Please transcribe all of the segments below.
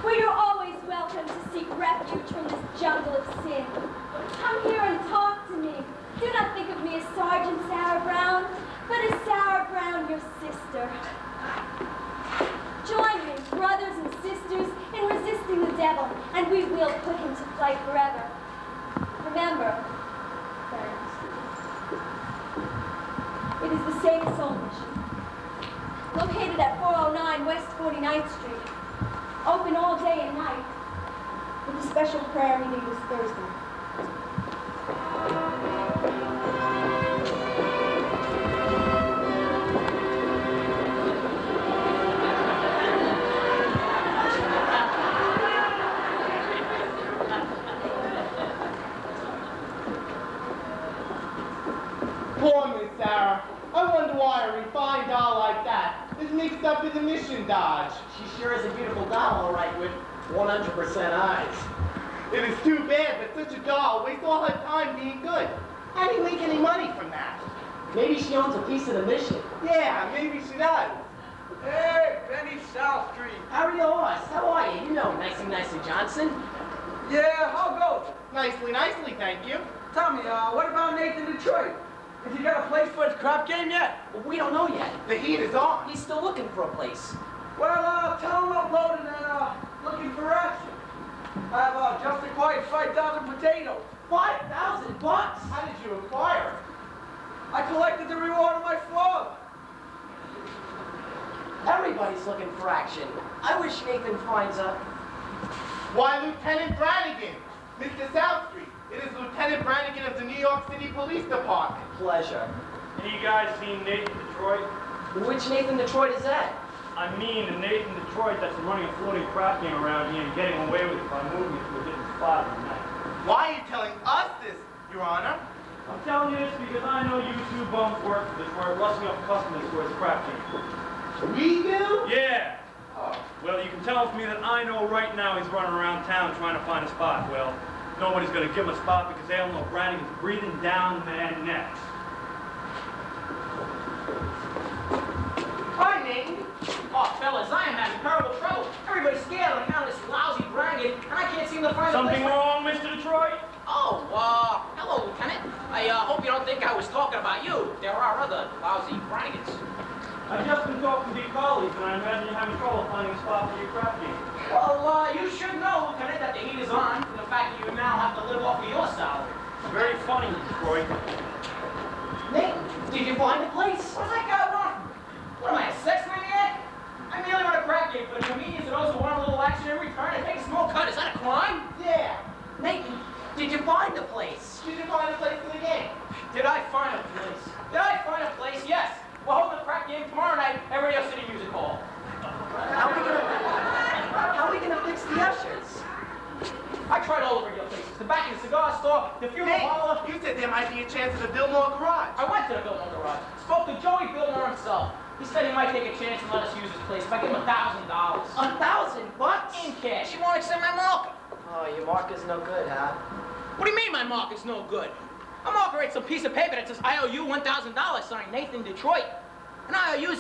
where you're always welcome to seek refuge from this jungle of sin. Come here and talk to me. Do not think of me as Sergeant Sarah Brown, but as Sarah Brown, your sister. Join me, brothers and sisters, in resisting the devil, and we will put him to flight forever. Remember, friends, it is the Save a Soul mission, located at 409 West 49th Street, open all day and night, with a special prayer meeting this Thursday. Poor Miss Sarah. I wonder why a refined doll like that is mixed up in the mission dodge. She sure is a beautiful doll, all right, with 100% eyes. It is too bad that such a doll wastes all her time being good. How do you make any money from that? Maybe she owns a piece of the mission. Yeah, maybe she does. Hey, Benny South Street. Harry Oz, how are you? You know Nicey Johnson. Yeah, how goes it? Nicely, thank you. Tell me, what about Nathan Detroit? Has he got a place for his crap game yet? Well, we don't know yet. The heat is on. He's still looking for a place. Well, tell him I'm loaded and looking for action. I have just acquired 5,000 potatoes. 5,000 bucks? How did you acquire? I collected the reward of my father. Everybody's looking for action. I wish Nathan finds a... Why, Lieutenant Brannigan, Mr. South Street. It is Lieutenant Brannigan of the New York City Police Department. Pleasure. Hey, you guys seen Nathan Detroit? Which Nathan Detroit is that? I mean the Nathan Detroit that's been running a floating crap game around here and getting away with it by moving it to a different spot in the night. Why are you telling us this, Your Honor? I'm telling you this because I know you two bums work for this where rustling up customers for his crap game. We do? Yeah. Oh. Well, you can tell from me that I know right now he's running around town trying to find a spot. Well, nobody's going to give him a spot because they all know Brannigan's breathing down their necks. Hi, Nathan. Oh, fellas, I am having terrible trouble. Everybody's scared on account of this lousy Brannigan, and I can't seem to find Something a place. wrong, Mr. Detroit? Oh, hello, Lieutenant. I hope you don't think I was talking about you. There are other lousy Brannigans. I've just been talking to your colleagues, and I imagine you're having trouble finding a spot for your crap game. Well, you should know, Lieutenant, that the heat is on, and the fact that you now have to live off of your salary. Very funny, Detroit. Nathan, did you find a place? What does that guy want? What am I, a sex maniac? I merely run a crack game for the convenience of those who want a little action in return and take a small cut. Is that a crime? Yeah. Nathan, did you find a place? Did you find a place for the game? Did I find a place? Did I find a place? Yes. We're holding a crack game tomorrow night at Radio City Music Hall. How are we gonna fix the ushers? I tried all the radio places. The back of the cigar store, the funeral Hey, parlor. you said there might be a chance at the Billmore Garage. I went to the Billmore Garage. Spoke to Joey Billmore himself. He said he might take a chance and let us use his place if I give him $1,000. $1,000? In cash. He won't accept my marker. Oh, your marker's no good, huh? What do you mean my marker's no good? My marker writes a piece of paper that says I owe you $1,000, signed Nathan Detroit. And I owe you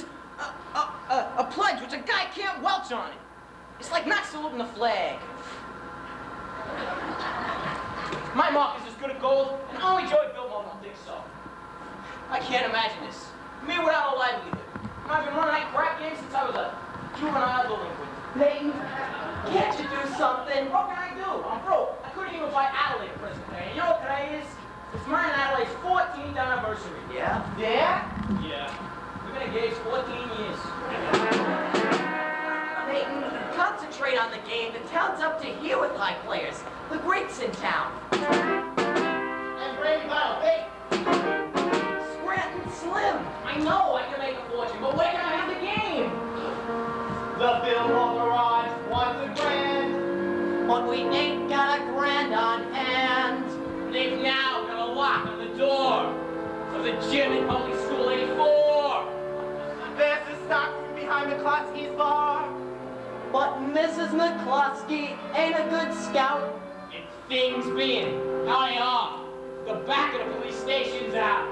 a pledge which a guy can't welch on it. It's like not saluting the flag. My marker's as good as gold, and only Joey Billmore don't think so. I can't imagine this. Me without a livelihood. And I've been running that crap game since I was a juvenile delinquent. Nathan, can't you do something? What can I do? I'm broke. I couldn't even buy Adelaide a present today. And you know what today is? It's mine and Adelaide's 14th anniversary. Yeah? Yeah? Yeah. We've been engaged 14 years. Nathan, concentrate on the game. The town's up to here with high players. The greats in town. And Brady Bottle, hey! Scranton Slim. I know I can make a fortune, but where can I have the game? The Billmore Garage wants a grand. But we ain't got a grand on hand. They've now got a lock on the door of the gym in Public School 84. There's the stock room behind McCloskey's bar. But Mrs. McCloskey ain't a good scout. And things being how they are, the back of the police station's out.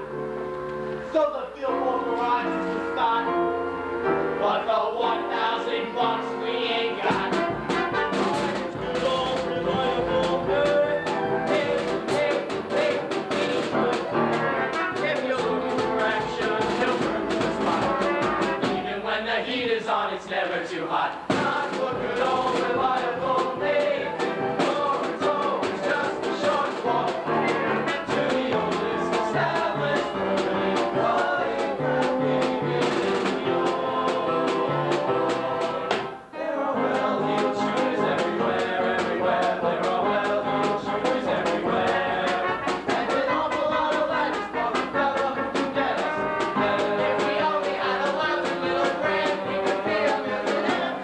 So the Billmore Garage is the stock. But the $1,000 we ain't got. it's never too hot. Not for good old reliable Nathan. Lawrence always just a short walk to the oldest established burning flying crab game in New York. There are well-heeled shooters everywhere, everywhere. There are well-heeled shooters everywhere. And an awful lot of ladies for the fella to get us. If we only had a lousy little brand, we could be a millionaire.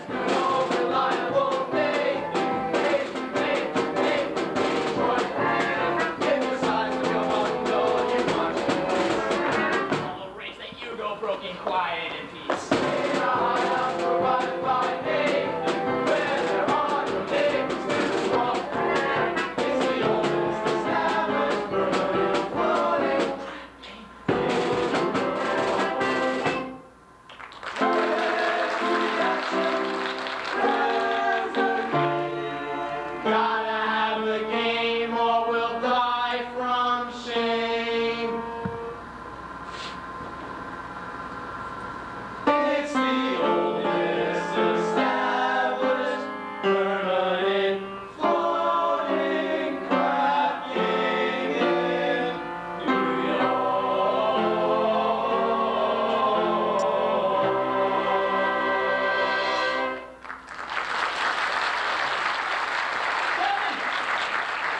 Good old reliable Nathan, Detroit. Give the size of your bundle you want. All the race that you go broken quiet in peace. In a hideout provided by Nathan, where there are no neighbors to swap. It's the oldest established burning floating Gotta have the game or we'll die from shame. It's the oldest established permanent floating crab game in New Gentlemen,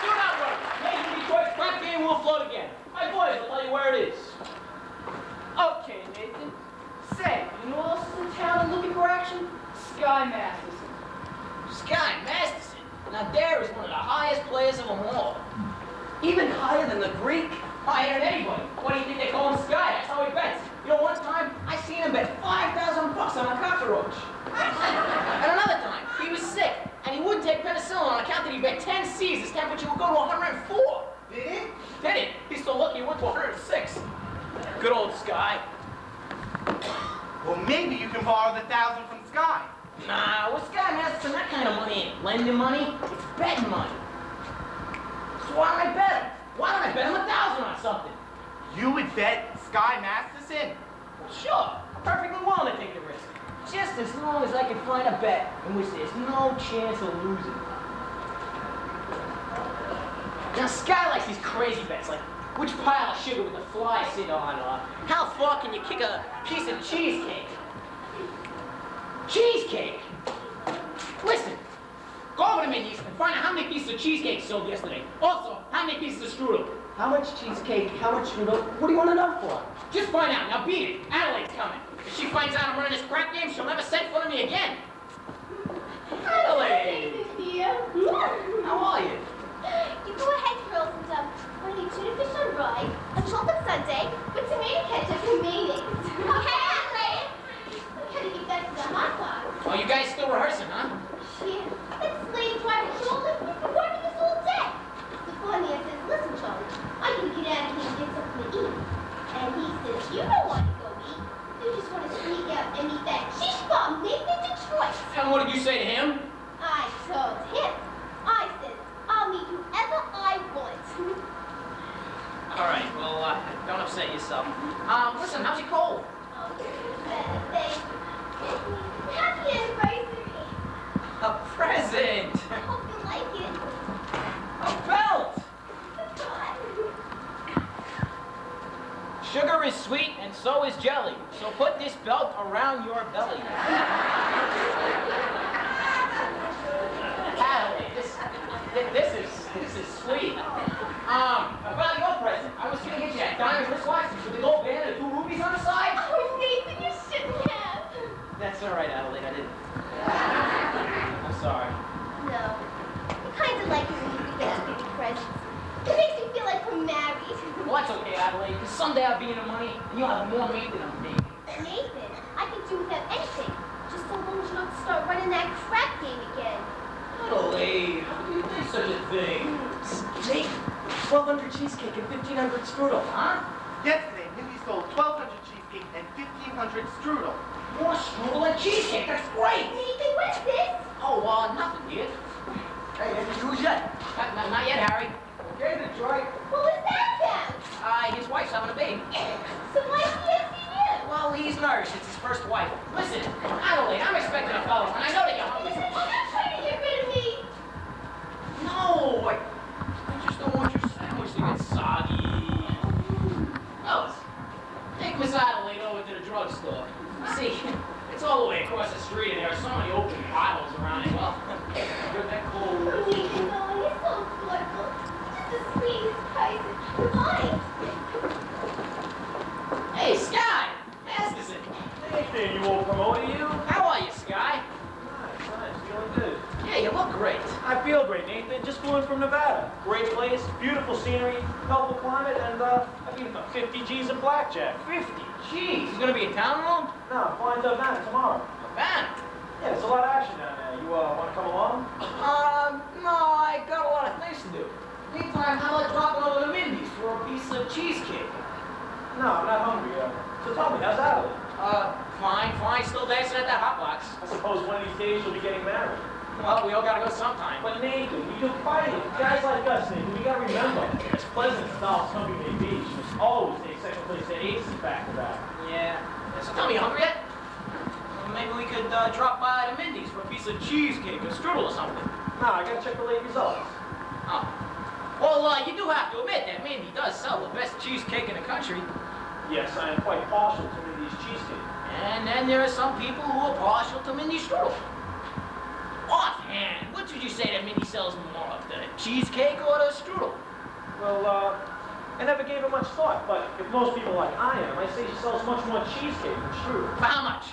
do not worry. Maybe Detroit's crab game will float again. My boys will tell you where it is. Okay, Nathan. Say, you know who else is in town and looking for action? Sky Masterson. Sky Masterson. Now there is one of the highest players of them all. Even higher than the Greek. Higher than anybody. What do you think they call him Sky? That's how he bets. You know, one time I seen him bet $5,000 on a cockroach. And another time, he was sick, and he wouldn't take penicillin on account that he bet 10 C's his temperature would go to 104. Did it? Did it? He's so lucky he went to 106. Good old Sky. Well, maybe you can borrow the 1,000 from Sky. Nah, with Sky Masterson, that kind of money ain't lending money, it's betting money. So why don't I bet him? Why don't I bet him 1,000 on something? You would bet Sky Masterson? Well, sure, I'm perfectly willing to take the risk. Just as long as I can find a bet in which there's no chance of losing. Now, Sky likes these crazy bets, like which pile of sugar would the fly sit on, or how far can you kick a piece of cheesecake? Cheesecake? Listen, go over to Minnie's and find out how many pieces of cheesecake sold yesterday. Also, how many pieces of strudel. How much cheesecake? How much strudel? What do you want to know for? Just find out. Now beat it. Adelaide's coming. If she finds out I'm running this crap game, she'll never set foot on me again. Adelaide! Here. How are you? You go ahead, girls, and want to eat tuna fish on rye, a chocolate sundae with tomato ketchup and mayonnaise. Okay, Adelaide? We gotta get back to the hot dog. Oh, you guys still rehearsing, huh? Shit, that slave driver Charlie, he's been working us all day. The funny, I says, listen, Charlie, I gotta get out of here and get something to eat. And he says, you don't want to go eat. You just want to sneak out and eat that shish bomb made in Detroit. And what did you say to him? I told him. I said, I'll meet whoever I want. All right, well, don't upset yourself. Listen, how's your cold? Oh, thank you. Happy anniversary. A present! I hope you like it. A belt! Goodbye. Sugar is sweet and so is jelly. So put this belt around your belly. Adelaide, this is sweet. About your present, I was gonna get you that diamond wristwatch with the gold band and 2 rubies on the side. Oh, Nathan, you shouldn't have. That's all right, Adelaide, I didn't. I'm sorry. No. I kind of like it when you get to give me presents. It makes me feel like we're married. Well, that's okay, Adelaide, because someday I'll be in the money and you'll have more me than me. Nathan, I can do without anything. Just so long as you don't start running that crap game again. Adelaide, how do you do such a thing? Nate, 1,200 cheesecake and 1,500 strudel. Huh? Yesterday, Mindy sold 1,200 cheesecake and 1,500 strudel. More strudel and cheesecake, that's great! Nathan, what's this? Oh, nothing, dear. Hey, have you used yet? Not yet, Harry. Okay, Detroit. What was that about? His wife's having a baby. So why is he asking you? Well, he's nervous. It's his first wife. Listen, Adelaide, Great place, beautiful scenery, helpful climate, and I mean, 50 G's in blackjack. 50? Jeez, he's gonna be in town long? No, flying to Havana tomorrow. Havana? Yeah, there's a lot of action down there. You want to come along? No, I got a lot of things to do. Meantime, how about dropping over to Mindy's for a piece of cheesecake? No, I'm not hungry. So tell me, how's Adelaide? Fine, still dancing at that hot box. I suppose one of these days you'll be getting married. Well, we all gotta go sometime. But Nathan, you do fighting. Guys like us, Nathan, we gotta remember, as pleasant as Doll's company may be, she must always take second place to aces back to back. Yeah. So tell me, you hungry yet? Well, maybe we could drop by to Mindy's for a piece of cheesecake or strudel or something. No, I gotta check the late results. Oh. Well, you do have to admit that Mindy does sell the best cheesecake in the country. Yes, I am quite partial to Mindy's cheesecake. And then there are some people who are partial to Mindy's strudel. Offhand, which would you say that Mindy sells more of, the cheesecake or the strudel? Well, I never gave it much thought, but if most people like I am, I say she sells much more cheesecake than strudel. For how much?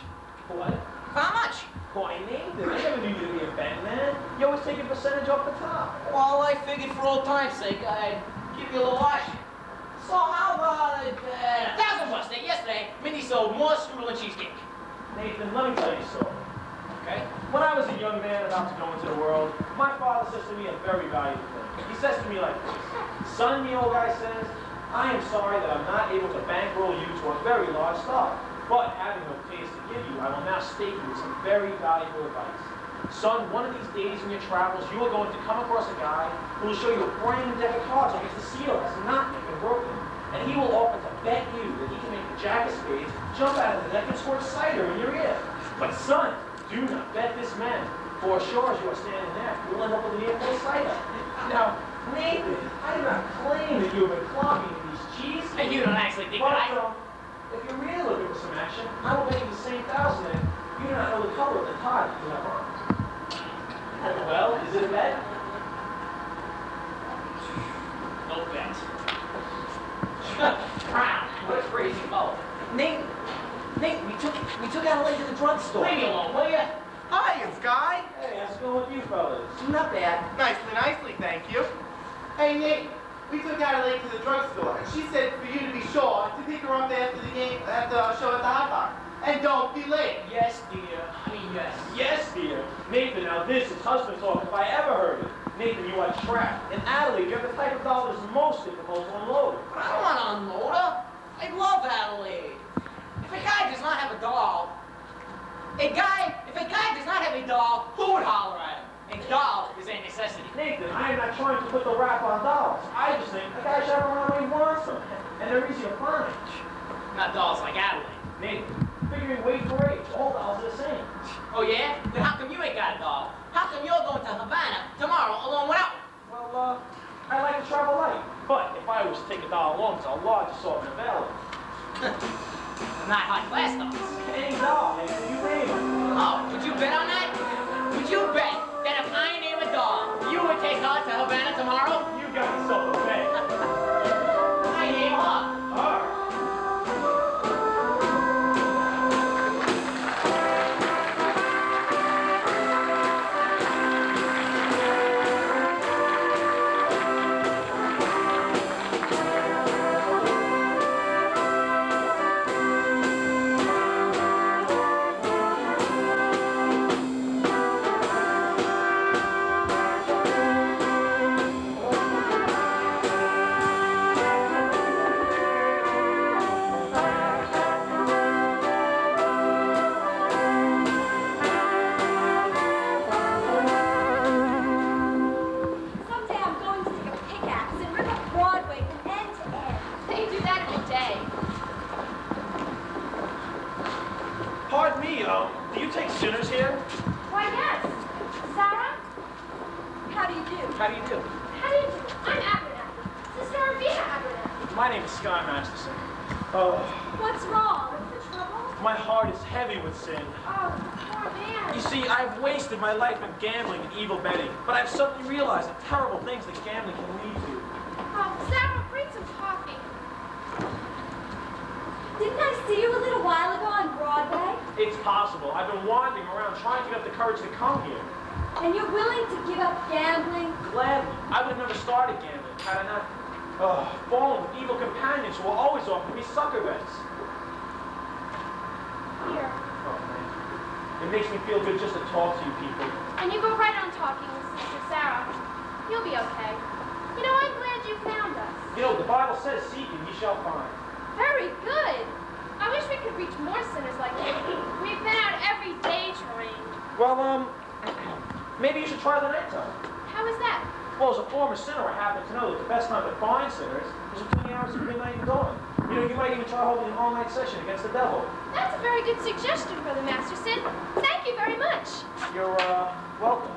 For what? For how much? Why, Nathan, I never knew you to be a betting man. You always take a percentage off the top. Well, I figured for old time's sake, I'd give you a little washing. So how about $1,000 that yesterday, Mindy sold more strudel and cheesecake? Nathan, let me tell you a story. Okay? When I was a young man about to go into the world, my father says to me a very valuable thing. He says to me like this, son, the old guy says, I am sorry that I'm not able to bankroll you to a very large start, but having no taste to give you, I will now state you with some very valuable advice. Son, one of these days in your travels, you are going to come across a guy who will show you a brand new deck of cards against the seal that's not been broken. And he will offer to bet you that he can make the jack of spades jump out of the deck and squirt cider in your ear. But son, do not bet this man, for as sure as you are standing there, you will end up with an earful of cider. Now, Nathan, I do not claim that you have been clogging these cheese. And you don't actually think that I... If you're really looking for some action, I will bet you the same $1,000 and you do not know the color of the tie you have on. Well, is it a bet? No bet. Wow, what a crazy fellow. Nate, we took Adelaide to the drugstore. Leave me alone, will ya? Hiya, Sky. Hey, how's it going with you fellas? Not bad. Nicely, thank you. Hey, Nate, we took Adelaide to the drugstore, and she said for you to be sure to pick her up after the game, after our show at the Hot Box. And don't be late. Yes, dear. I mean, yes. Yes, dear. Nathan, now this is husband talk if I ever heard it. Nathan, you are trapped. In Adelaide, you have the type of doll that is most difficult to unload. But I don't want to unload her. I love Adelaide. If a guy does not have a doll, if a guy does not have a doll, who would holler at him? A doll is a necessity. Nathan, I am not trying to put the rap on dolls. I just think a guy should have around when he wants them. And they're easy to find. Not dolls like Adelaide. Nathan, figuring weight for age, all dolls are the same. Oh, yeah? Then how come you ain't got a doll? How come you're going to Havana tomorrow alone without me? Well, I like to travel light. But if I was to take a doll along, it's a large assortment available. Not high class dolls. Any doll, Nathan, you name it. Oh, would you bet on that? Would you bet that if I name a doll, you would take her to Havana tomorrow? You got yourself a bet. I name her. All right. Someday I'm going to take a pickaxe and rip up Broadway from end to end. They do that in a day. Pardon me, do you take sinners here? Why, yes. Sarah? How do you do? How do you do? How do you do? I'm Abernathy. Sister Arvina Abernathy. My name is Sky Masterson. Oh, What's wrong? What's the trouble? my heart is heavy with sin. Oh, poor man. You see, I've wasted my life in gambling and evil betting, but I've suddenly realized the terrible things that gambling can lead to. Oh, Sarah, bring some coffee. Didn't I see you a little while ago on Broadway? It's possible. I've been wandering around trying to get up the courage to come here. And you're willing to give up gambling? Gladly. I would have never started gambling had I not fallen with evil companions who will always offer me sucker bets. Here. Oh, man. It makes me feel good just to talk to you people. And you go right on talking with Sister Sarah. You'll be okay. You know, I'm glad you found us. You know, the Bible says, seek and ye shall find. Very good. I wish we could reach more sinners like you. We've been out every day trying. Well, maybe you should try the nighttime. How is that? Well, as a former sinner, I happen to know that the best time to find sinners is between the hours of midnight and dawn. You know, you might even try holding an all-night session against the devil. That's a very good suggestion, Brother Masterson. Thank you very much. You're, welcome.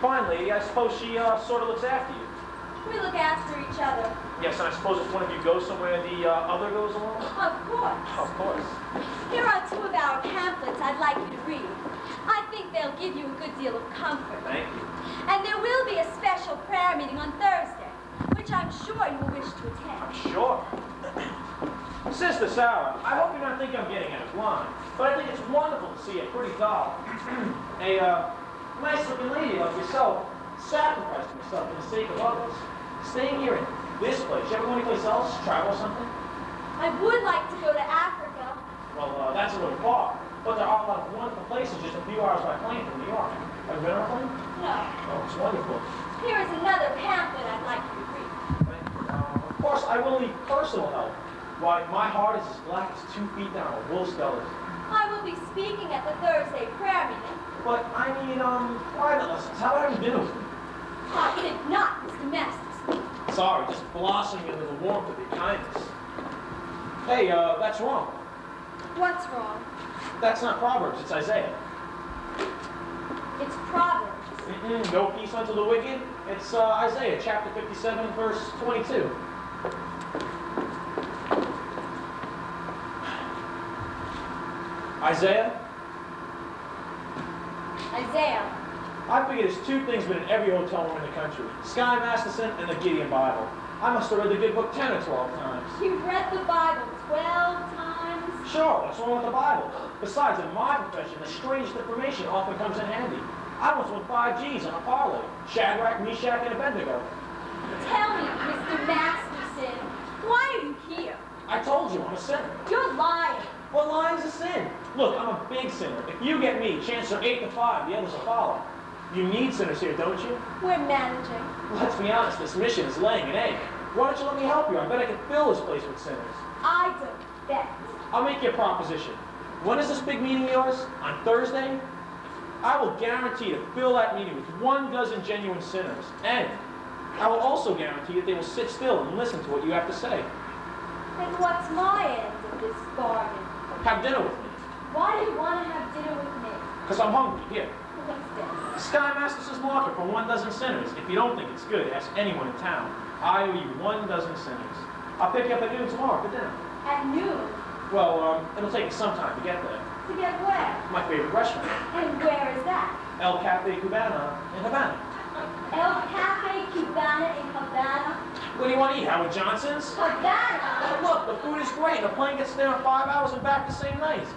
Fine, lady. I suppose she, sort of looks after you. We look after each other. Yes, and I suppose if one of you goes somewhere, the other goes along? Of course. Of course. Here are 2 of our pamphlets I'd like you to read. I think they'll give you a good deal of comfort. Thank you. And there will be a special prayer meeting on Thursday, which I'm sure you will wish to attend. I'm sure. Sister Sarah, I hope you're not thinking I'm getting out of line, but I think it's wonderful to see a pretty doll, a nice-looking lady like yourself, sacrificing herself for the sake of others, staying here in this place. You ever go anyplace else, travel or something? I would like to go to Africa. Well, that's a little far, but there are a lot of wonderful places just a few hours by plane from New York. Have you been on a plane? No. Oh, it's wonderful. Here is another pamphlet I'd like you to read. Of course, I will need personal help. Why, my heart is as black as 2 feet down a wolf's belly. I will be speaking at the Thursday prayer meeting. But I mean, private lessons. How about having dinner with me? I think not, Mr. Masterson. Sorry, just blossoming into the warmth of your kindness. Hey, that's wrong. What's wrong? That's not Proverbs, it's Isaiah. It's Proverbs. No peace unto the wicked. It's Isaiah chapter 57, verse 22. Isaiah? Isaiah. I figure there's 2 things been in every hotel room in the country. Sky Masterson and the Gideon Bible. I must have read the good book 10 or 12 times. You've read the Bible 12 times? Sure, what's wrong with the Bible? Besides, in my profession, the strangest information often comes in handy. I once won 5 G's on a parlay. Shadrach, Meshach, and Abednego. Tell me, Mr. Masterson, why are you here? I told you, I'm a sinner. You're lying. Well, lying's a sin. Look, I'm a big sinner. If you get me, chances are 8 to 5, the others will follow. You need sinners here, don't you? We're managing. Let's be honest, this mission is laying an egg. Why don't you let me help you? I bet I can fill this place with sinners. I don't bet. I'll make you a proposition. When is this big meeting of yours? On Thursday? I will guarantee to fill that meeting with 12 genuine sinners. And I will also guarantee that they will sit still and listen to what you have to say. And what's my end of this bargain? Have dinner with me. Why do you want to have dinner with me? Because I'm hungry. Here. What's this? Sky Masterson's market for 12 sinners. If you don't think it's good, ask anyone in town. I owe you 12 sinners. I'll pick you up at noon tomorrow for dinner. At noon? Well, it'll take us some time to get there. To get where? My favorite restaurant. And where is that? El Cafe Cubana in Havana. El Cafe Cubana in Havana? What do you want to eat, Howard Johnson's? Havana? Look, the food is great. The plane gets there in 5 hours and back the same night.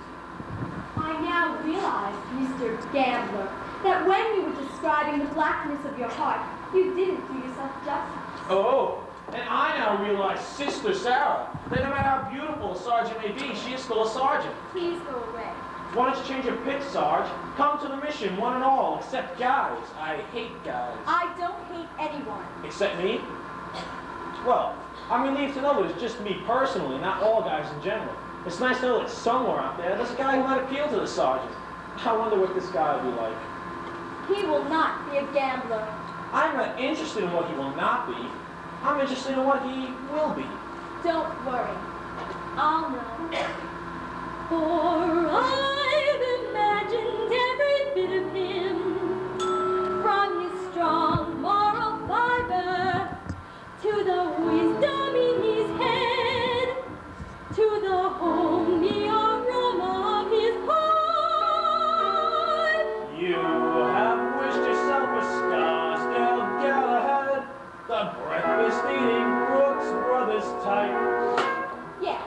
I now realize, Mr. Gambler, that when you were describing the blackness of your heart, you didn't do yourself justice. Oh, and I now realize, Sister Sarah, that no matter how beautiful a sergeant may be, she is still a sergeant. Please go away. Why don't you change your pitch, Sarge? Come to the mission, one and all, except guys. I hate guys. I don't hate anyone. Except me? Well, I'm relieved to know that it's just me personally, not all guys in general. It's nice to know that somewhere out there's a guy who might appeal to the sergeant. I wonder what this guy will be like. He will not be a gambler. I'm not interested in what he will not be. I'm interested in what he will be. Don't worry. I'll know. For I've imagined every bit of him, from his strong moral fiber to the wisdom in his head, to the homey aroma of his heart. You have wished yourself a Scarsdale Galahad, the breakfast eating Brooks Brothers type. Yes,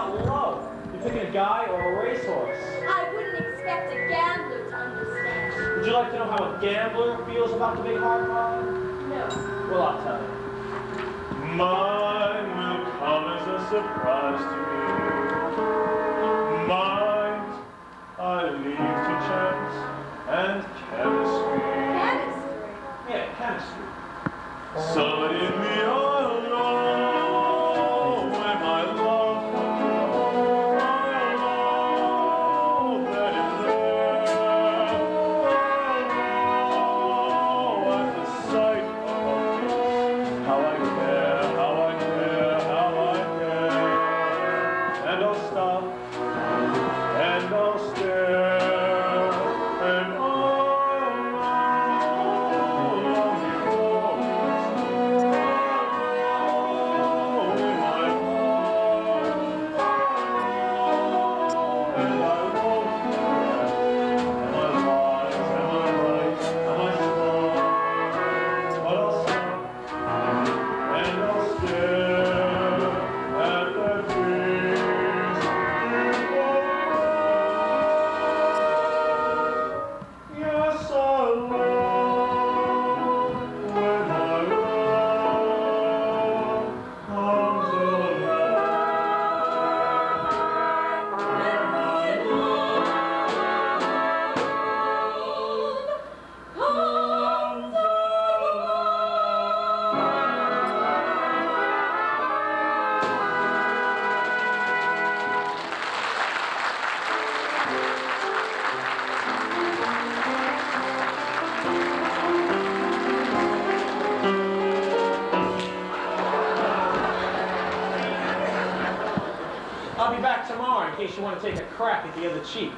about love? You picking a guy or a racehorse? I wouldn't expect a gambler to understand. Would you like to know how a gambler feels about the big hard pie? No. Well, I'll tell you. Mine will come as a surprise to me. Mine I leave to chance and chemistry. Chemistry? Yeah, chemistry. Somebody in the unknown, when my love comes along, I know that it's there. Oh, at the sight of me, how I care, how I care, how I care. And I'll stop, and I'll stare, and I'll know long before it's in my heart. And I won't care. Am I wise? Am I right? Am I smart? But I'll stop, and I'll stare at that face before. Yes, I love when my love comes along. Comes I'll be back tomorrow in case you want to take a crack at the other cheek.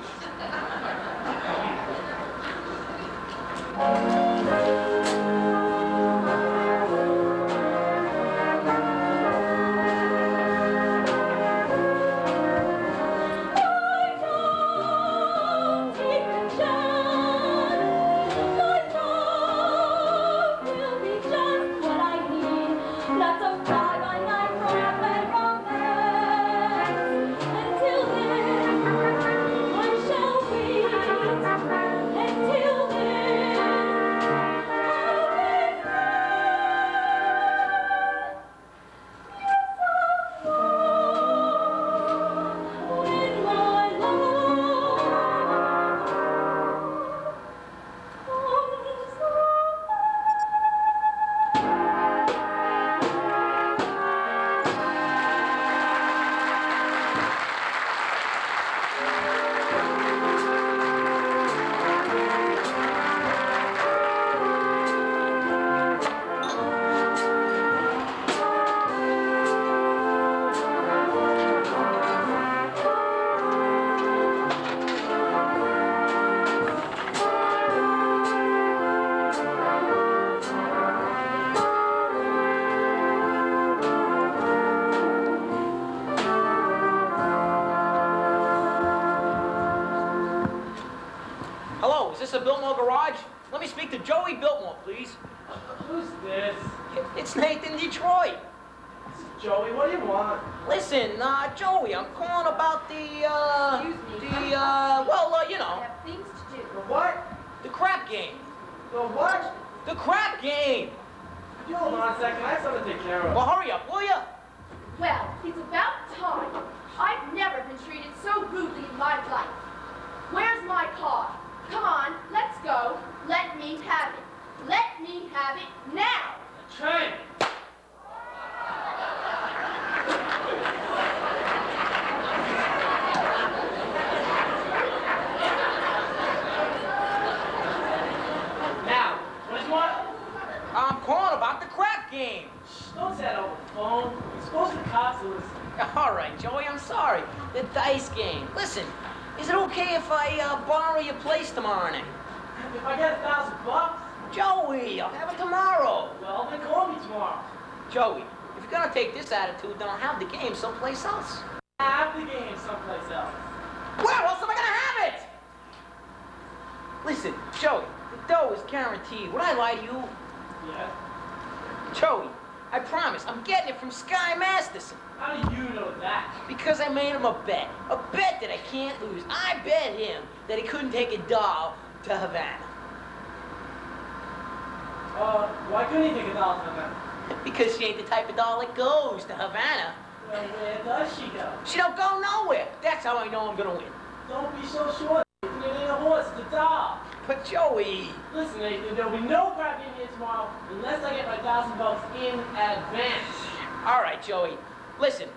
Hello, is this a Biltmore garage? Let me speak to Joey Biltmore, please. Who's this? It's Nathan Detroit. Joey, what do you want? Listen, Joey, I'm calling about the, you know, have things to do. The what? the crap game. The what? The crap game. Could you hold on a second? I have something to take care of. Well, hurry up, will ya? Well, it's about time. I've never been treated so rudely in my life. Where's my car? Come on, let's go. Let me have it. Let me have it now. Train! Now, what do you want? I'm calling about the crap game. Don't say that over the phone. You're supposed to cops to listen. All right, Joey, I'm sorry. The dice game. Listen, is it okay if I borrow your place tomorrow night? If I get $1,000, Joey, I'll have it tomorrow. well, then call me tomorrow. Joey, if you're gonna take this attitude, then I'll have the game someplace else. Have the game someplace else. Where else am I gonna have it? Listen, Joey, the dough is guaranteed. Would I lie to you? Yeah? Joey, I promise, I'm getting it from Sky Masterson. How do you know that? Because I made him a bet. A bet that I can't lose. I bet him that he couldn't take a doll to Havana. Why couldn't he take a doll to Havana? Because she ain't the type of doll that goes to Havana. Well, where does she go? She don't go nowhere. That's how I know I'm gonna win. Don't be so sure. It ain't a horse, it's a doll. But Joey... Listen, Nathan, there'll be no crap in here tomorrow unless I get my $1,000 in advance. All right, Joey. Listen,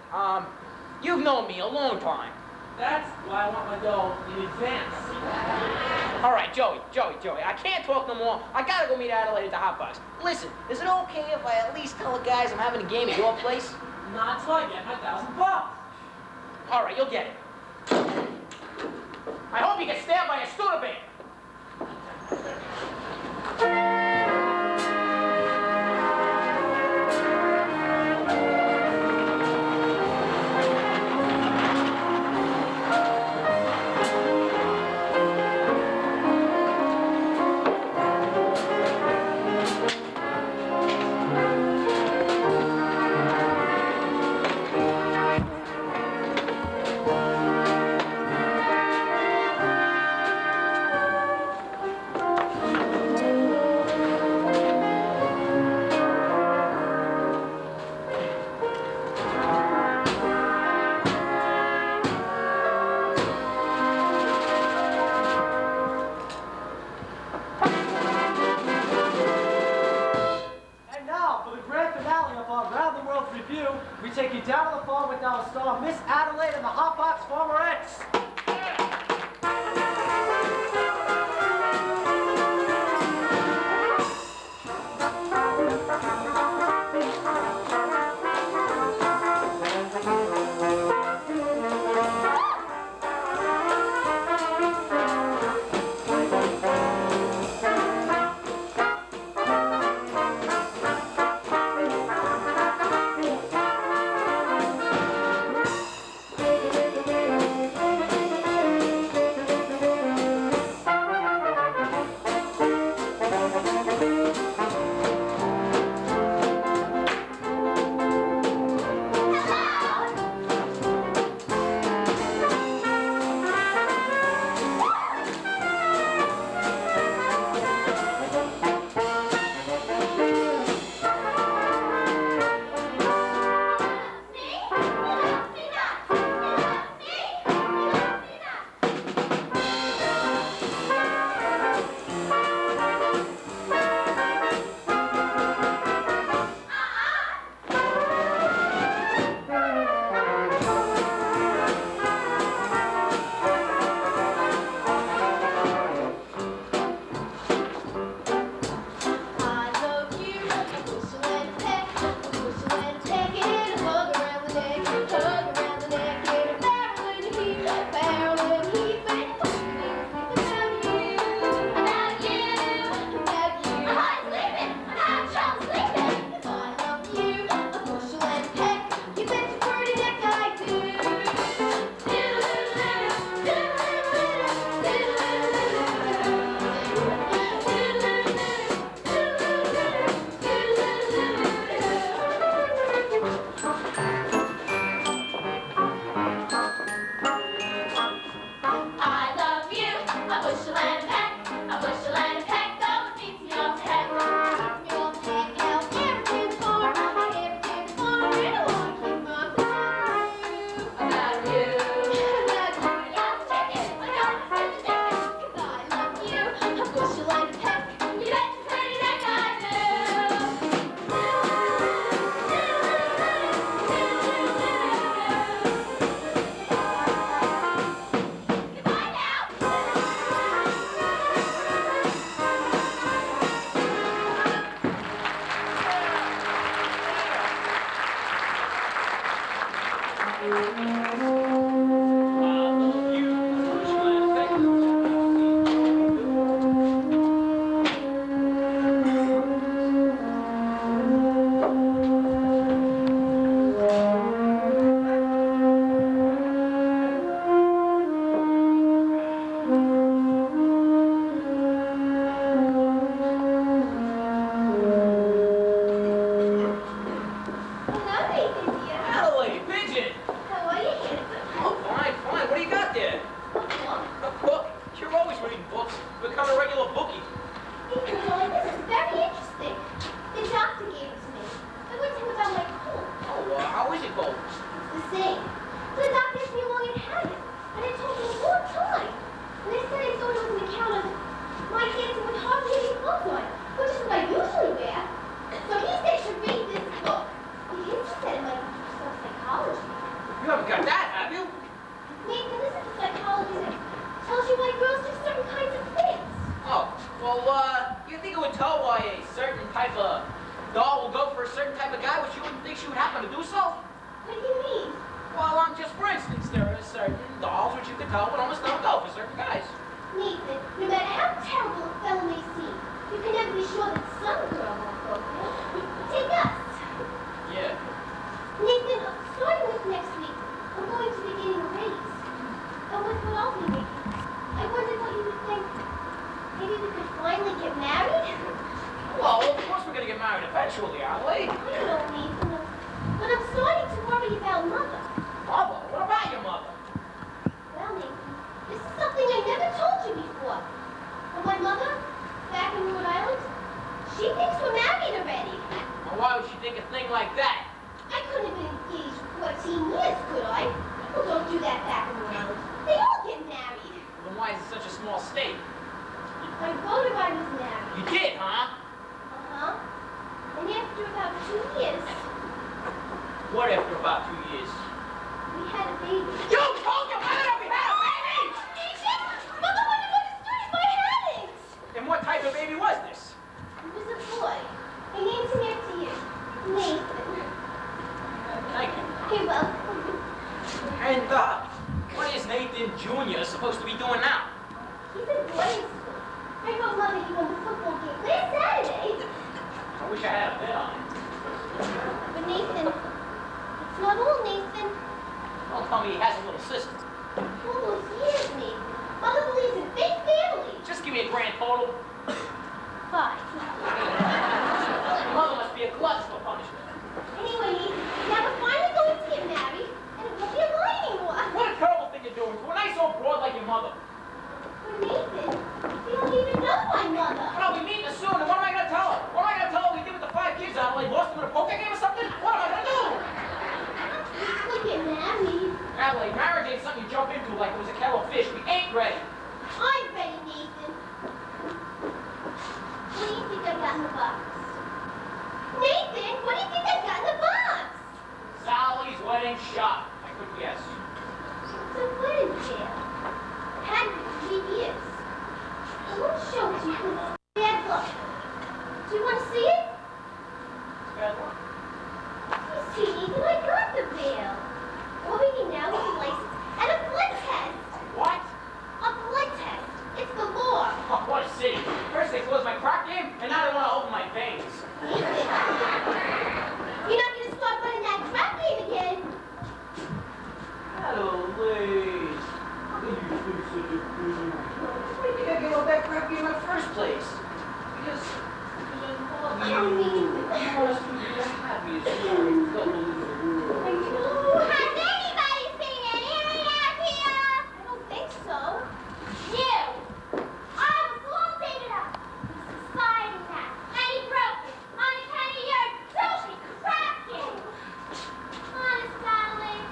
you've known me a long time. That's why I want my dough in advance. All right, Joey, I can't talk no more. I gotta go meet Adelaide at the Hot Box. Listen, is it okay if I at least tell the guys I'm having a game at your place? Not till I get my $1,000. All right, you'll get it. I hope you get stabbed by a Studebaker. We take you down to the farm with our star, Miss Adelaide and the Hot Box Farmerettes. insane. So the doctor asked me how long it had it, and I told him a long time. And they said I thought it was an account of my dancing with hardly any clothes on, which is what I usually wear. So he said you should read this book. He said it might be some psychology. You haven't got that, have you? Nathan, this is the psychology that tells you why girls do certain kinds of things. Oh, well, you think it would tell why a certain type of doll will go for a certain type of guy, which you wouldn't think she would happen to do so? What do you mean? Well, just for instance, there are certain dolls which you could tell would almost never go for certain guys. Nathan, no matter how terrible a fellow may seem, you can never be sure that some girl won't go for him. Take us. Yeah. Nathan, starting with next week, I'm going to be getting a raise. And with what I'll be making, I wondered what you would think. Maybe we could finally get married? Well, of course we're gonna get married eventually, aren't we? I don't know, Nathan, but I'm starting to worry about Mother. Mother? What about your mother? Well, Nathan, this is something I never told you before. And my mother, back in Rhode Island, she thinks we're married already. Well, why would she think a thing like that? I couldn't have been engaged 14 years, could I? People don't do that back in Rhode Island. They all get married. Then why is it such a small state? I voted I was married. You did, huh? Uh-huh. And after about 2 years, What after about 2 years? we had a baby. You told your mother that we had a baby! Nathan, Mother wouldn't have understood if I hadn't. And what type of baby was this? It was a boy. I named him after you. Nathan. Thank you. You're welcome. And, what is Nathan Jr. supposed to be doing now? He's in boarding school. I wrote Mother he won the football game last Saturday. I wish I had a bet on it. But Nathan, it's not all, Nathan. Don't tell me he has a little sister. Almost years, Nathan. Mother believes in big families. Just give me a grand total. 5. Your mother must be a glutton for punishment. Anyway, Nathan, now we're finally going to get married, and it won't be a lie anymore. What a terrible thing to do to a nice old broad like your mother. But Nathan, we don't even know my mother. But I'll be meeting her soon, and what am I gonna tell her? What am I gonna tell her we did with the 5 kids out? Like lost them in a poker game or something? What am I gonna do? We'll get married. Adelaide, marriage ain't something you jump into like it was a kettle of fish. We ain't ready. I'm ready, Nathan. What do you think I got in the box? Nathan, what do you think I got in the box? Sally's wedding shop. I could guess. It's a wedding chair. Had it for 3 years. I won't show it to you because it's bad luck. Do you want to see it? Bad luck. You see, Nathan, I got the veil. All we need now is a license and a blood test. What? A blood test. It's the law. Oh, what a city. First they closed my crack game, and now they want to open my veins. Nathan, you're not going to start running that crap game again. Adelaide. How can you think such a fool? Why did I give up that crap game in the first place? Because I love you. I want us to be the happiest married couple in the world. Has anybody seen an alien out here? I don't think so. You! I was all figured out. Society hat. And he broke it. On account of your filthy cracking. Honest, darling.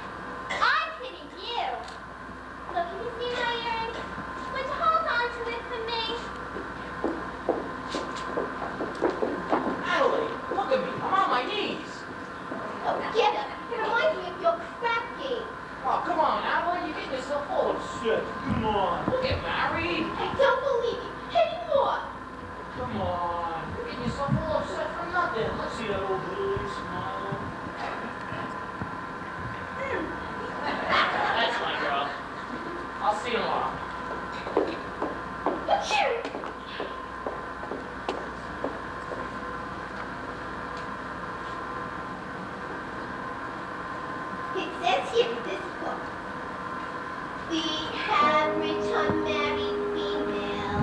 I'm kidding you. Look, can you see my earring? Would you hold on to it for me? Adelaide, look at me. I'm on my knees. Oh, get it. It reminds me of your crack game. Oh, come on, Adelaide. You're getting yourself full of shit. Come on. We'll get married. I don't believe you anymore. Come on. You're getting yourself full of shit for nothing. Let's see that old Billy smile. That's my girl. I'll see you tomorrow. Achoo! It says here in this book, the average unmarried female,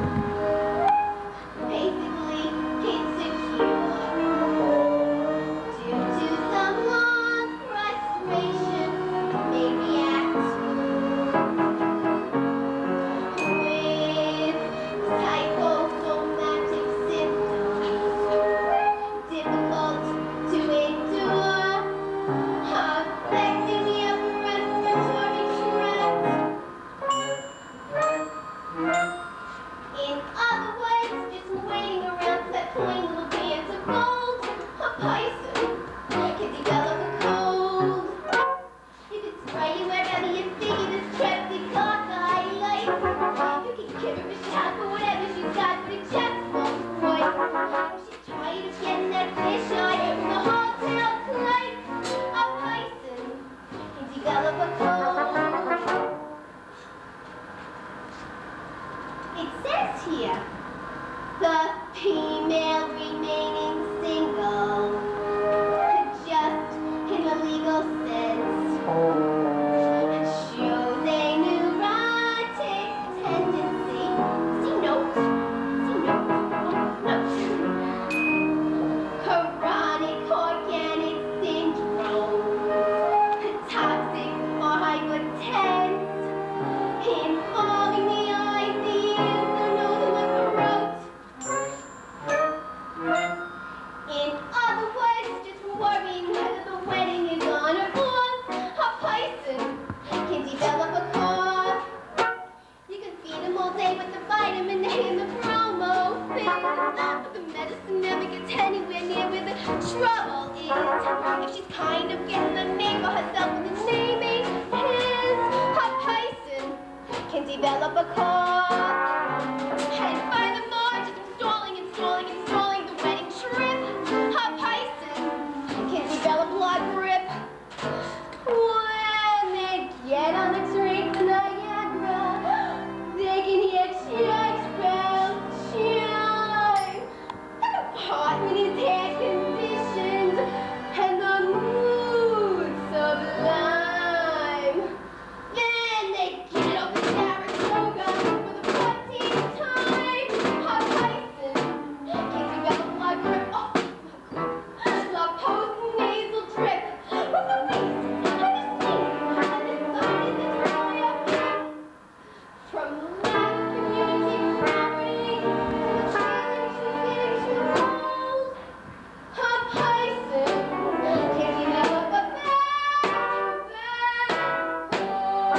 basically insecure, due to some long frustration, may react with psychosomatic symptoms, difficult to endure, affecting your develop a code. It says here, the female remaining single, just in a legal sense, shows a neurotic tendency. See notes? See notes? Notes. Chronic organic syndrome, toxic or hypertense, involving the eyes, the ears, the nose, and the throat. In other words, just worrying whether the wedding is on or off, a person can develop a cough. You can feed him all day with the vitamin A and the promo thing, but the medicine never gets anywhere near where the trouble is. If she's kind of getting a name for herself and the naming his, a person can develop a cough. And furthermore, just installing the wedding trip, a person can develop blood grip. When they get on the train to Niagara, they can hear church bells chime. The apartment is air conditioned and the mood sublime. Then they get up to Saratoga for the 14th time. A Tyson can develop blood grip. Oh, the post-nasal drip. With the measles and the sneezes and the diarrhea. From the lack of community property to the challenge of getting too old, a Tyson can develop a back-to-back cold.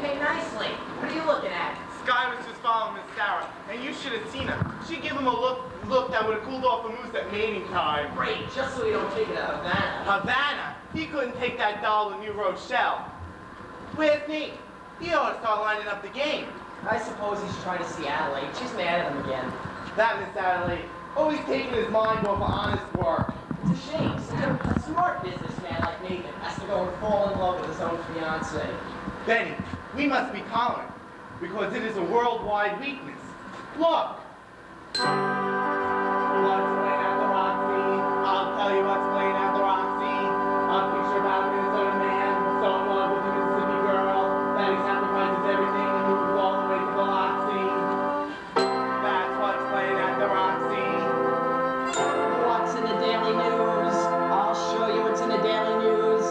Hey, nicely. What are you looking at? Sky was just following Miss Sarah, and you should have seen her. She gave him a look that would have cooled off a moose at mating time. Great, just so we don't take it to Havana. Havana? He couldn't take that doll to New Rochelle. Where's Nate? He ought to start lining up the game. I suppose he's trying to see Adelaide. She's mad at him again. That Miss Adelaide, always taking his mind off of honest work. It's a shame. Such a smart businessman like Nathan has to go and fall in love with his own fiancée. Benny, we must be tolerant, because it is a worldwide weakness. Look! What's playing at the Roxy? I'll tell you what's playing at the Roxy. A picture about a Minnesota man so in love with a Mississippi girl that he sacrifices everything and moves all the way to the Roxy. That's what's playing at the Roxy. What's in the Daily News? I'll show you what's in the Daily News.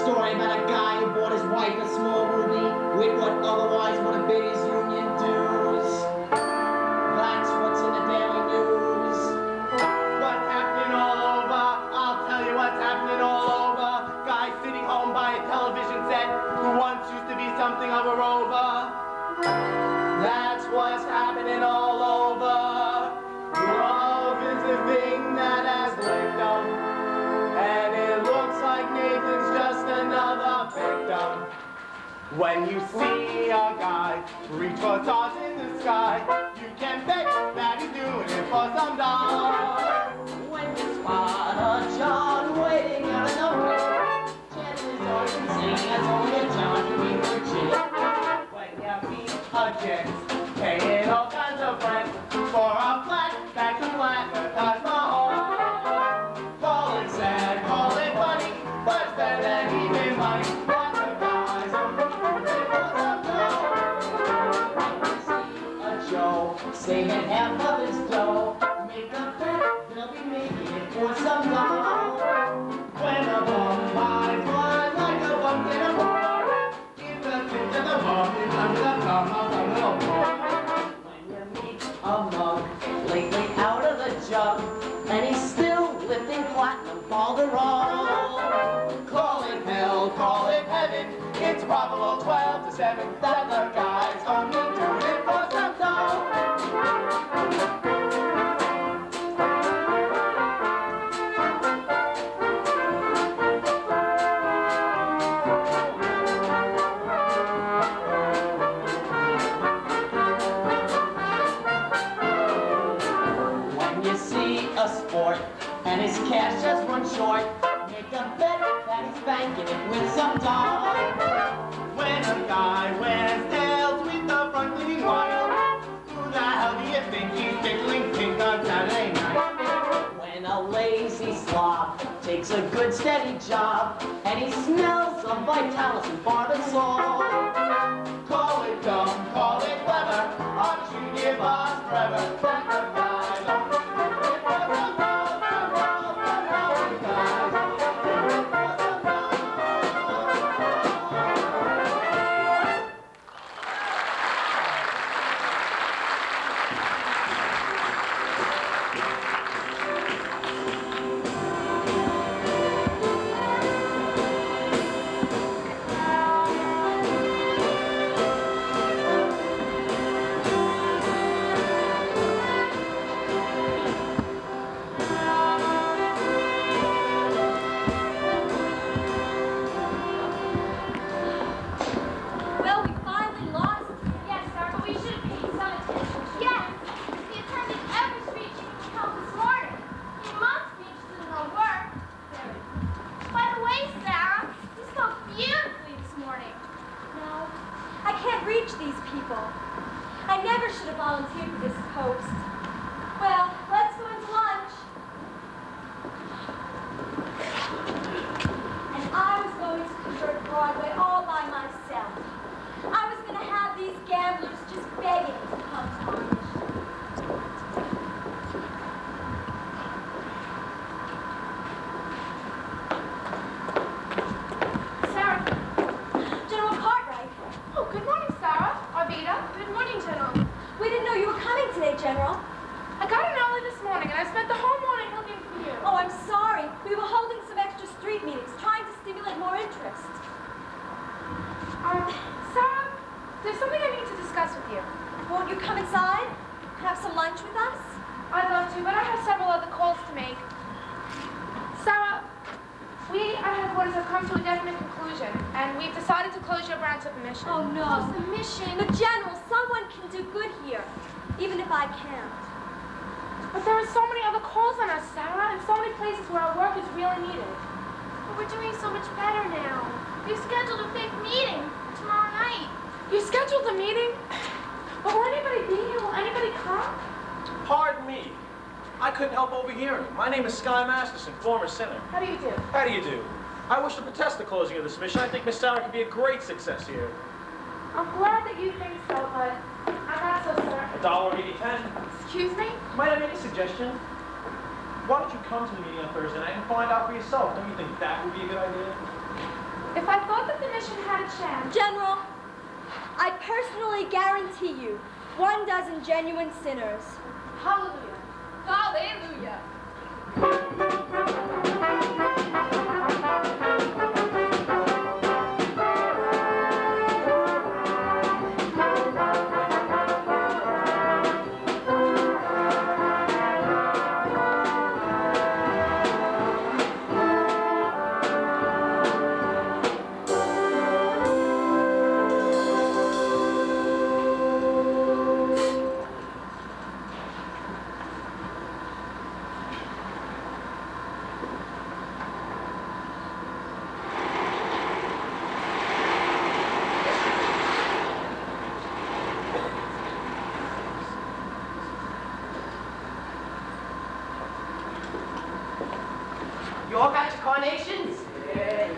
Story about a guy who bought his wife a small ruby with what otherwise would have been his union dues. That's what's in the Daily News. What's happening all over? I'll tell you what's happening all over. Guy sitting home by a television set who once used to be something of a rover. That's what's happening all over. Love is the thing that has licked up. And it looks like Nathan's just another victim. When you see a guy reach for stars in the sky, you can bet that he's doing it for some dollars. When you spot a John waiting at another, chances are you can sing as only a John can be for cheap. When you meet a chick, paying all kinds of rent for a flat back to flat that Taj Mahal. Call it sad, call it funny, but it's better than even money. Lots of guys are moving for some dough. A Joe saving half of his dough, make a bet they'll be making it for some dough. When a bum 7. It's probable 12 to 7 that the guy's only doing it for some dough. When you see a sport and his cash just runs short, make a bet that he's banking it with some dough. When a guy wears tails with the front leaning wild, who the hell do you think he's tickling pink on Saturday night? When a lazy slob takes a good steady job and he smells of Vitalis and Barbasol. Call it dumb, call it clever, or you give us forever. That the guy's only doing it for some dough, some dough, some dough. The guy's only doing it for some dough. Well, we finally lost. Yes, sir, but we should have paid some attention to Yes, he attended every street teaching help this morning. He must be interested in our work. By the way, Sarah, you spoke beautifully this morning. No, I can't reach these people. I never should have volunteered for this post. Well, let's go into lunch. And I was going to convert Broadway all by myself. I was going to have these gamblers just begging to come to our mission. Sarah. General Cartwright, Oh, good morning, Sarah. Arvita. Good morning, General. we didn't know you were coming today, General. I got in early this morning, and I spent the whole morning looking for you. Oh, I'm sorry. We were holding some extra street meetings, trying to stimulate more interest. Sarah, there's something I need to discuss with you. Won't you come inside? Have some lunch with us? I'd love to, but I have several other calls to make. Sarah, we at headquarters have come to a definite conclusion, and we've decided to close your branch of the mission. Oh, no. Close the mission? But, General, someone can do good here, even if I can't. But there are so many other calls on us, Sarah, and so many places where our work is really needed. But we're doing so much better now. We've scheduled a big meeting tomorrow night. You scheduled a meeting? But will anybody be here? Will anybody come? Pardon me. I couldn't help overhearing. My name is Sky Masterson, former sinner. How do you do? How do you do? I wish to protest the closing of this mission. I think Miss Sarah could be a great success here. I'm glad that you think so, but I'm not so certain. $1.80. Excuse me? Might I make a suggestion? Why don't you come to the meeting on Thursday night and find out for yourself? Don't you think that would be a good idea? If I thought that the mission had a chance. General, I personally guarantee you 12 genuine sinners. Hallelujah. Hallelujah. You all got your carnations? Yeah.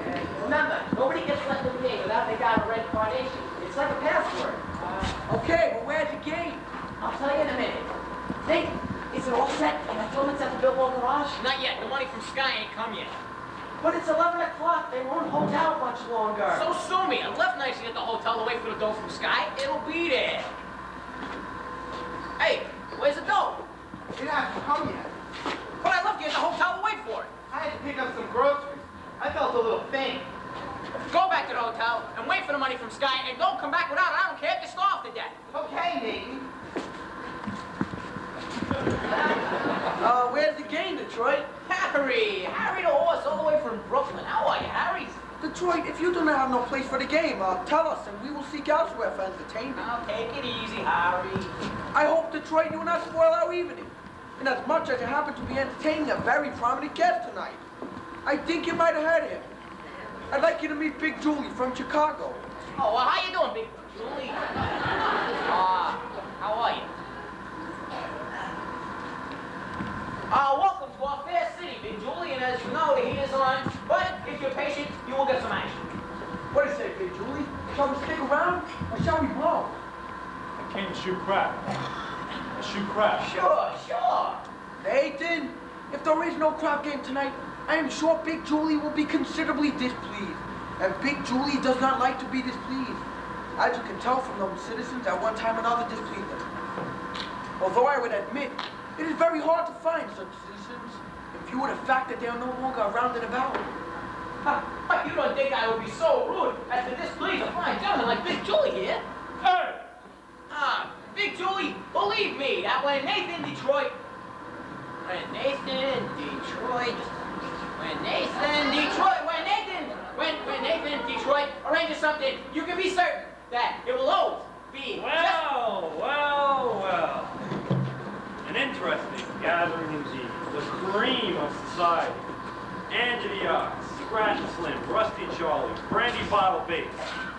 Remember, nobody gets let in the gate without they got a red carnation. It's like a password. Okay, well, where's the gate? I'll tell you in a minute. Think, is it all set? Can I film it at the Billboard Garage? Not yet. The money from Sky ain't come yet. But it's 11 o'clock. They won't hold out much longer. So sue me. I left nicely at the hotel to wait for the dough from Sky. It'll be there. Hey, where's the dough? It hasn't come yet. But I left you at the hotel to wait for it. I had to pick up some groceries. I felt a little faint. Go back to to the hotel and wait for the money from Sky and don't come back without it. I don't care if you starve to death. Okay, Nathan. Where's the game, Detroit? Harry the horse all the way from Brooklyn. How are you, Harry? Detroit, if you do not have no place for the game, tell us and we will seek elsewhere for entertainment. Now take it easy, Harry. I hope, Detroit, you will not spoil our evening. And as much as you happen to be entertaining a very prominent guest tonight, I think you might have heard him. I'd like you to meet Big Julie from Chicago. Oh, well, how you doing, Big Julie? How are you? Welcome to our fair city, Big Julie, and as you know, the heat is on, but if you're patient, you will get some action. What do you say, Big Julie? Shall we stick around or shall we blow? I came to shoot crap. Shoot crap. Sure. Nathan, if there is no crap game tonight, I am sure Big Julie will be considerably displeased. And Big Julie does not like to be displeased. As you can tell from those citizens at one time or another displeased them. Although I would admit, it is very hard to find such citizens in view of the fact that they are no longer around and about. But you don't think I would be so rude as to displease a fine gentleman like Big Julie here? Hey! Big Julie, believe me that when Nathan Detroit arranges something, you can be certain that it will always be Well. An interesting gathering indeed. The cream of society. Angie the Ox, Scratch and Slim, Rusty Charlie, Brandy Bottle Bates.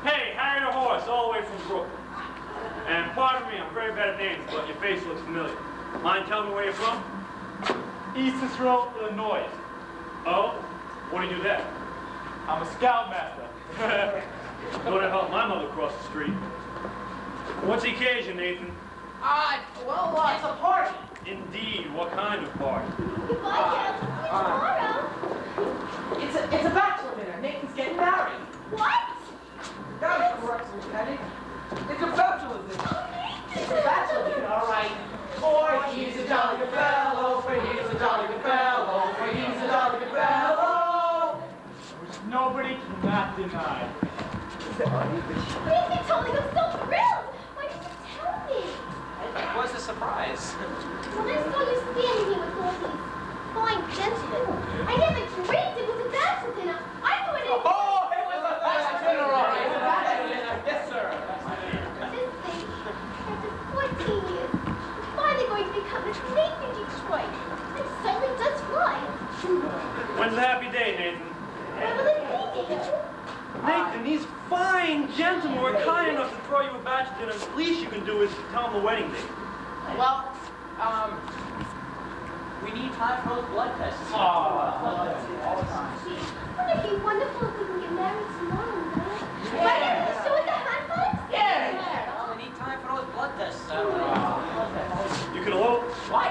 Hey, Harry the Horse, all the way from Brooklyn. And pardon me, I'm very bad at names, but your face looks familiar. Mind telling me where you're from? East Cicero, Illinois. Oh? What do you do there? I'm a scoutmaster. Go to help my mother cross the street. What's the occasion, Nathan? It's a party. Indeed, what kind of party? Goodbye, Dad. See you tomorrow. It's a bachelor dinner. Nathan's getting married. What? That is correct, Lieutenant. It's a bachelor's dinner. It's a bachelor dinner, all right. For he's a jolly good fellow, for he's a jolly good fellow, for he's a jolly good fellow. Which nobody cannot deny. Nathan told me. I'm so thrilled. Why didn't you tell me? It was a surprise. When I saw you standing here with all these fine gentlemen, I never dreamed it was a bachelor dinner. I thought it was... Oh, it was a bachelor dinner, all right. It was a bachelor dinner. Yes, sir. This thing, after 14 years, is finally going to become this Nathan Detroit. It certainly does fly. When's the happy day, Nathan? What will it be? Nathan, these fine gentlemen were kind enough to throw you a bachelor dinner. The least you can do is tell them the wedding date. Well, we need time for those blood tests. Wouldn't it be wonderful if we can get married tomorrow, right? Right after the show at the hot box? Yeah. We need time for those blood tests. You can elope? What?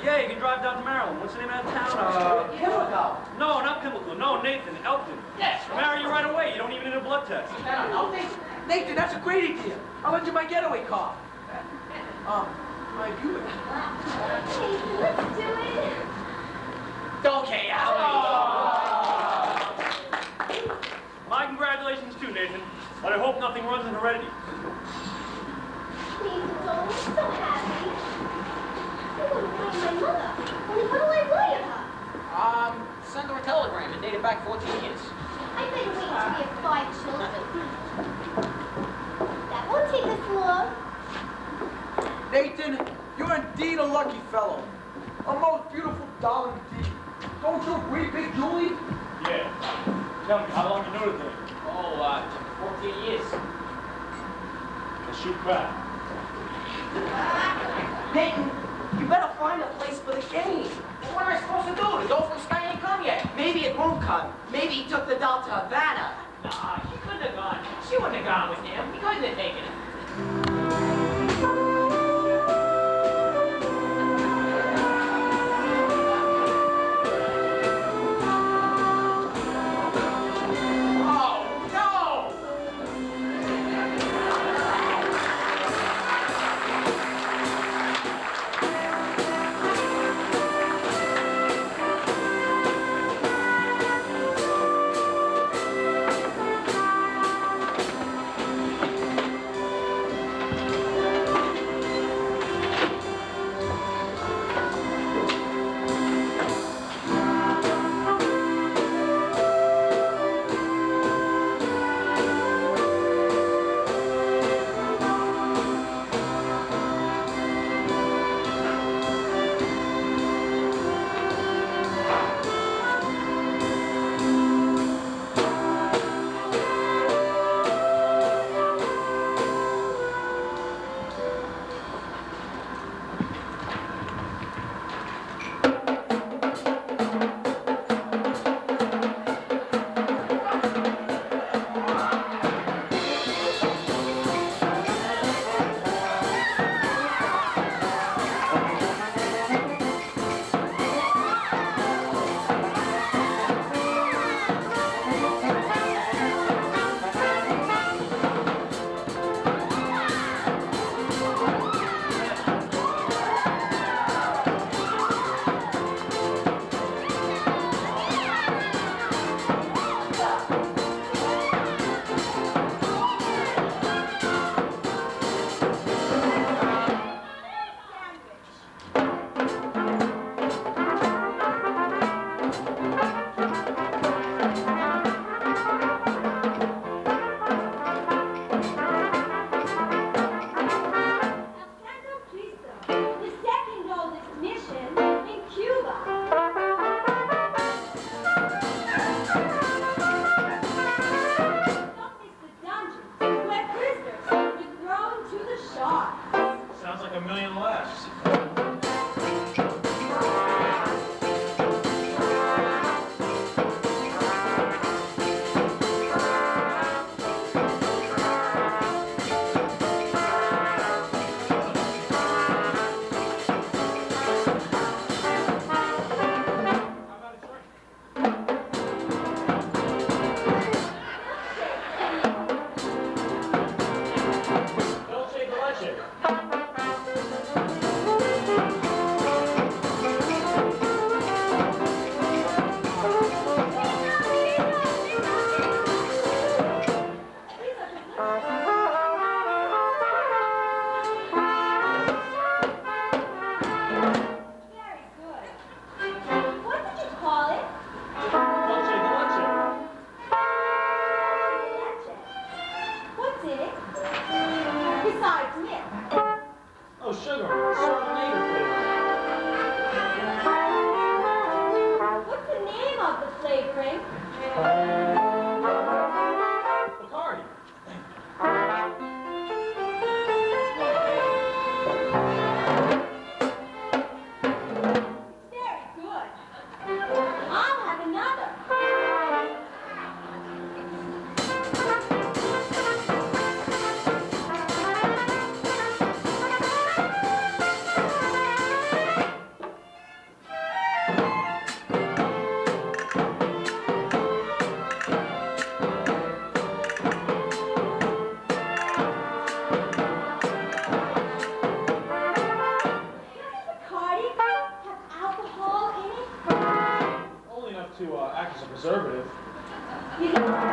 Yeah, you can drive down to Maryland. What's the name of that town? Pimlico. No, not Pimlico. No, Nathan, Elkton. Yes. Marry you right away. You don't even need a blood test. Nathan, that's a great idea. I'll lend you my getaway car. My Buick. Nathan, let's do it. Okay, My congratulations too, Nathan. But I hope nothing runs in heredity. Nathan, darling, I'm so happy. I wouldn't blame my mother. Only what do I worry about? Send her a telegram and date it back 14 years. I better wait till we have 5 children. That won't take us long. Nathan, you're indeed a lucky fellow. A most beautiful doll indeed. Don't you agree, Big Julie? Yeah. Tell me, how long you know the thing? 14 years. Let's shoot crap. Nathan, you better find a place for the game. What am I supposed to do? The doll from Sky ain't come yet. Maybe it won't come. Maybe he took the doll to Havana. Nah, she couldn't have gone. She wouldn't have gone with him. He couldn't have taken it.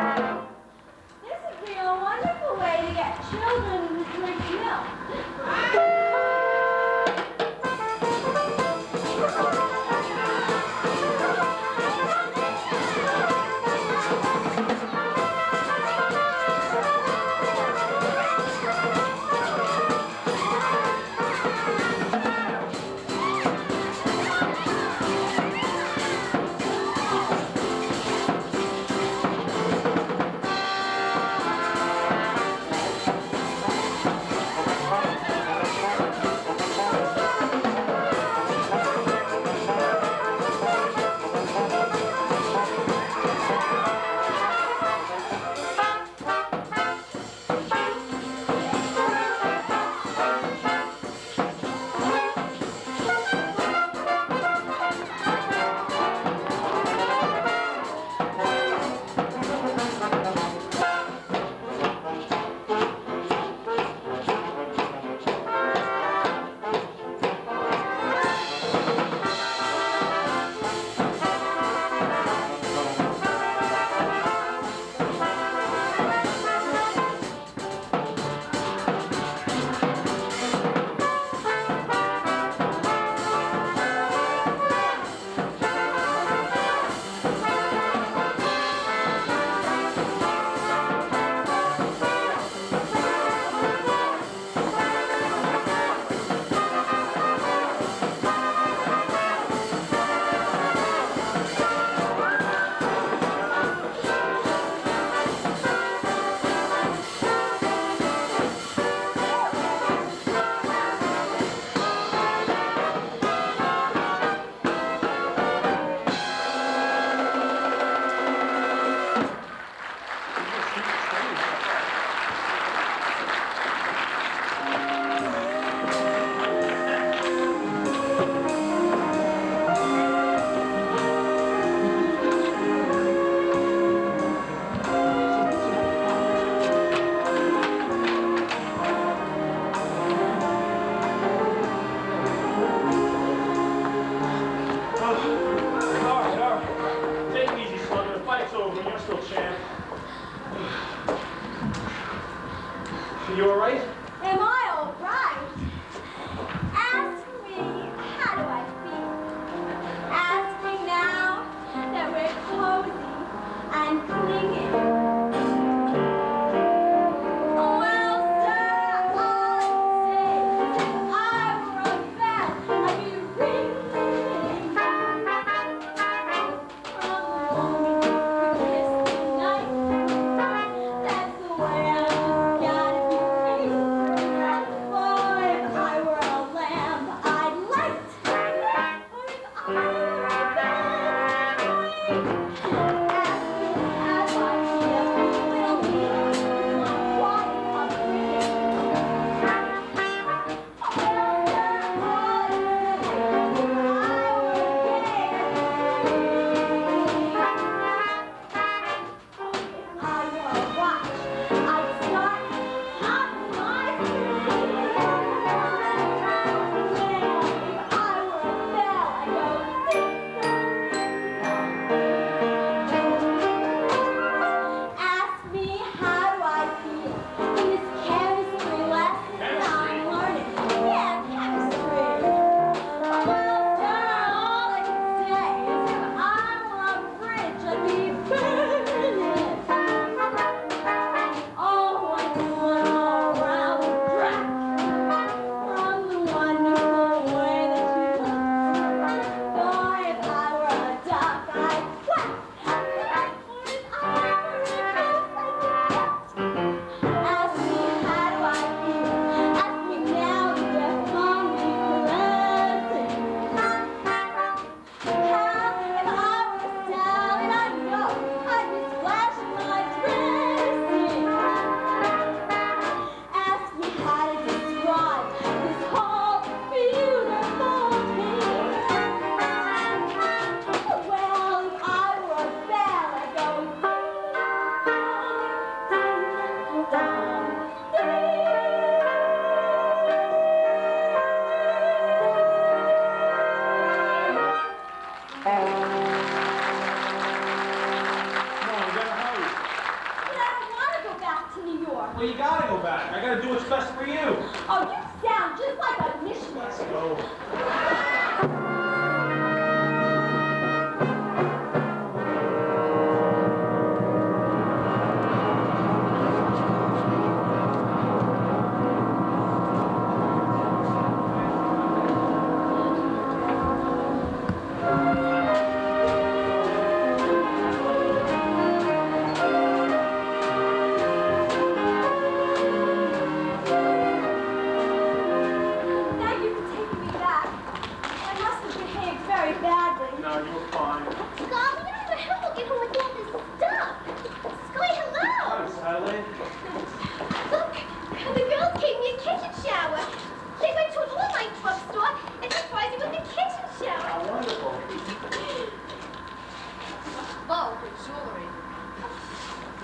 This would be a wonderful way to get children to drink milk. You all right? Am I all right? Ask me, how do I feel? Ask me now that we're cozy and clinging. Well, sir, I'd say if I were a bell, I'd be ringing. From the moment we kissed goodnight, that's the way I just gotta be free. Well, you gotta go back. I gotta do what's best for you. Oh, you sound just like a missionary. Let's go. Thank you for taking me back. I must have behaved very badly. No, you were fine. Scott, we don't know how we'll get home with all this stuff. Sky, hello. Hi, Sally. Look, the girls gave me a kitchen shower. They went to an all-night drugstore and surprised me with a kitchen shower. How wonderful. Oh, good jewelry.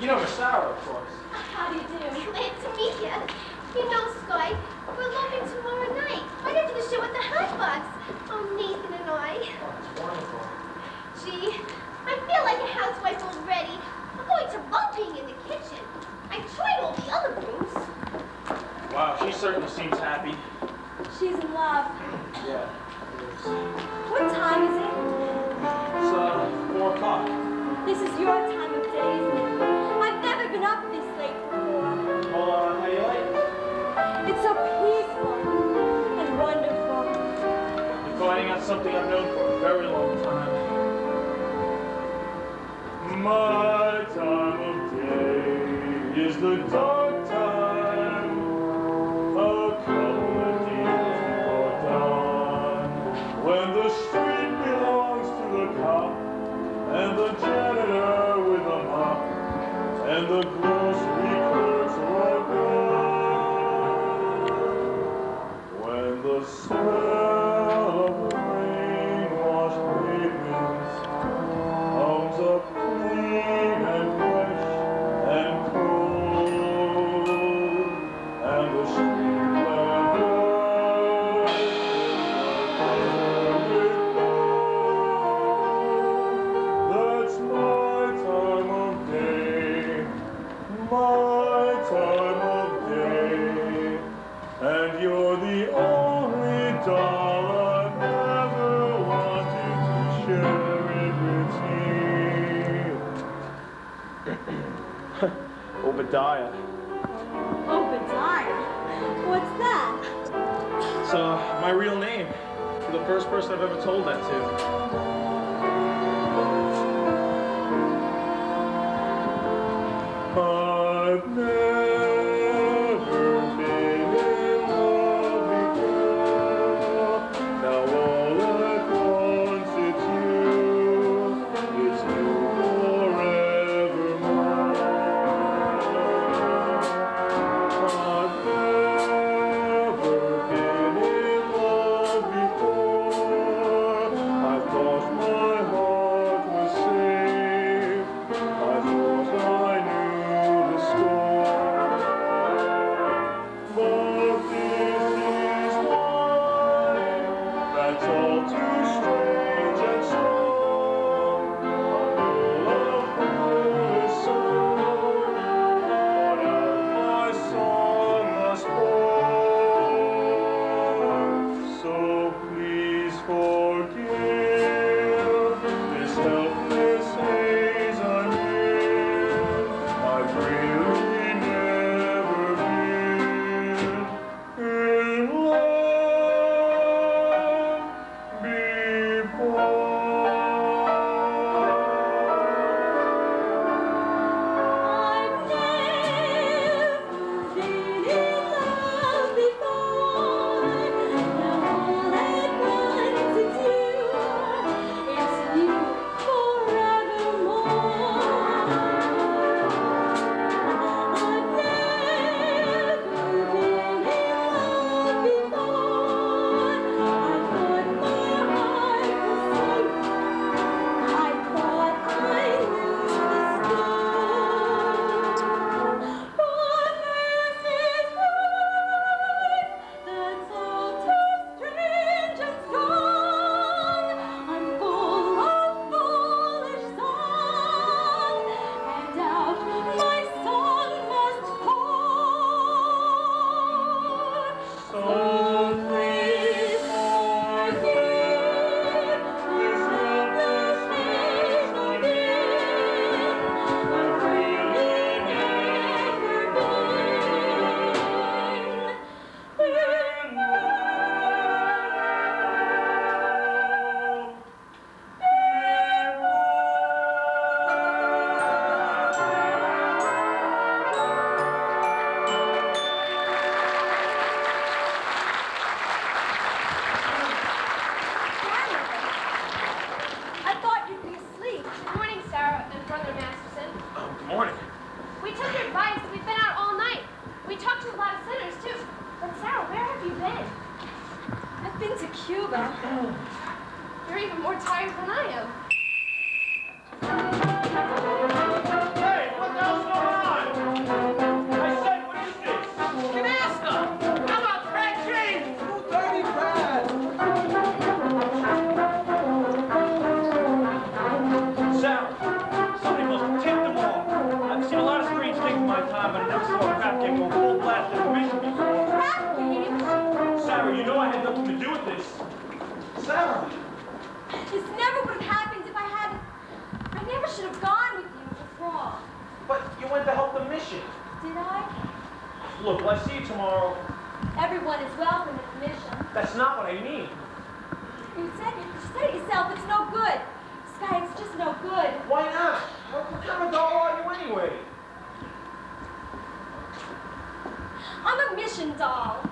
You know Miss Sarah, of course. How do you do? Glad to meet you. You know, Sky, we're leaving tomorrow night. Right after the show at the Hot Box. Oh, Nathan and I. Oh, it's wonderful. Gee, I feel like a housewife already. I'm going to love being in the kitchen. I've tried all the other rooms. Wow, she certainly seems happy. She's in love. Yeah. What time is it? It's 4 o'clock. This is your time of day, isn't it? I've never been up this late before. Well, how you like it? It's so peaceful and wonderful. You're finding out something I've known for a very long time. My time of day is the dark time, a couple of days before dawn, when the street belongs to the cop, and the janitor with a mop, and the grocery clerks are gone. When the smell of the rain-washed pavements comes up clean and fresh and cold, and the street lamp burns with gold. That's my time of day, my time of day, and you're the only doll I've ever wanted to share it with me. Obadiah. Obadiah? What's that? It's my real name. You're the first person I've ever told that to. I've never been in love before. Now all at once it's you forevermore. I've never been in love before. I thought my heart was safe. I thought I knew the score. Hilda. You're even more tired than I am. Hey, what the hell's going on? I said, what is this? You can ask her. How about Craig James? Who dirty Brad? Sarah, somebody must have tipped them off. I've seen a lot of strange things in my time, but I never saw a crap game go full blast in the mission before. Crap game? Sarah, you know I had nothing to do with this. Sarah. This never would have happened if I hadn't. I never should have gone with you. It was wrong. But you went to help the mission. Did I? Look, will I see you tomorrow? Everyone is welcome at the mission. That's not what I mean. You said it yourself, it's no good. Sky, it's just no good. Why not? What kind of doll are you anyway? I'm a mission doll.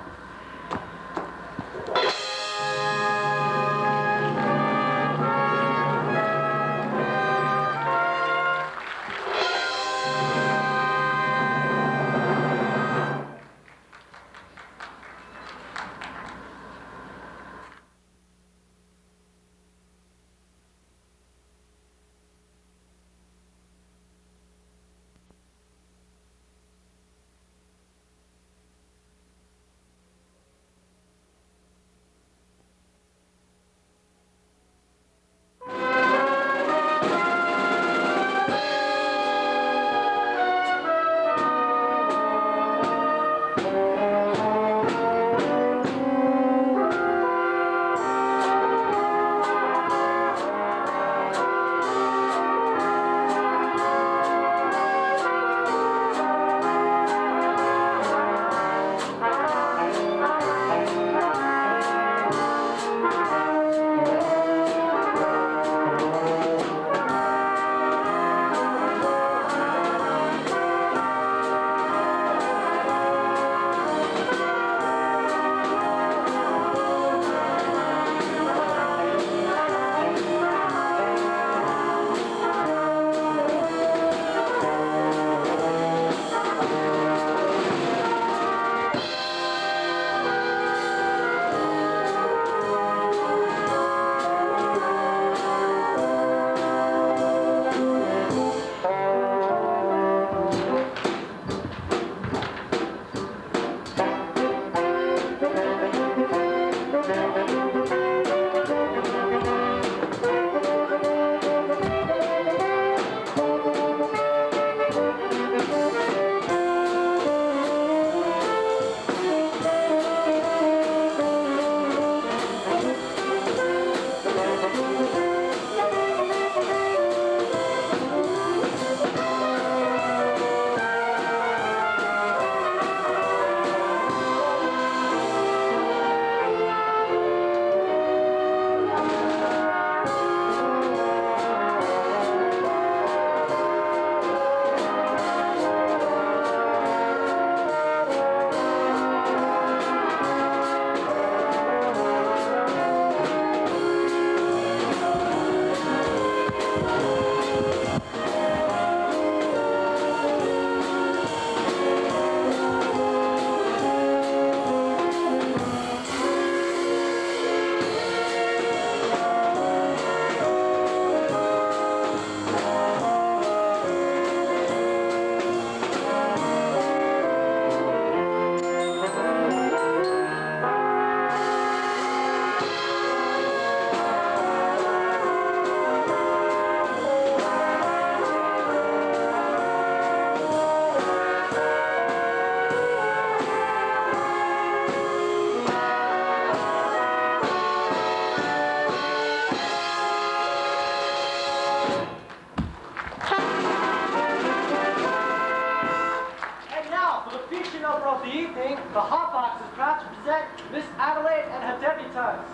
The Hot Box is proud to present Miss Adelaide and her debutantes.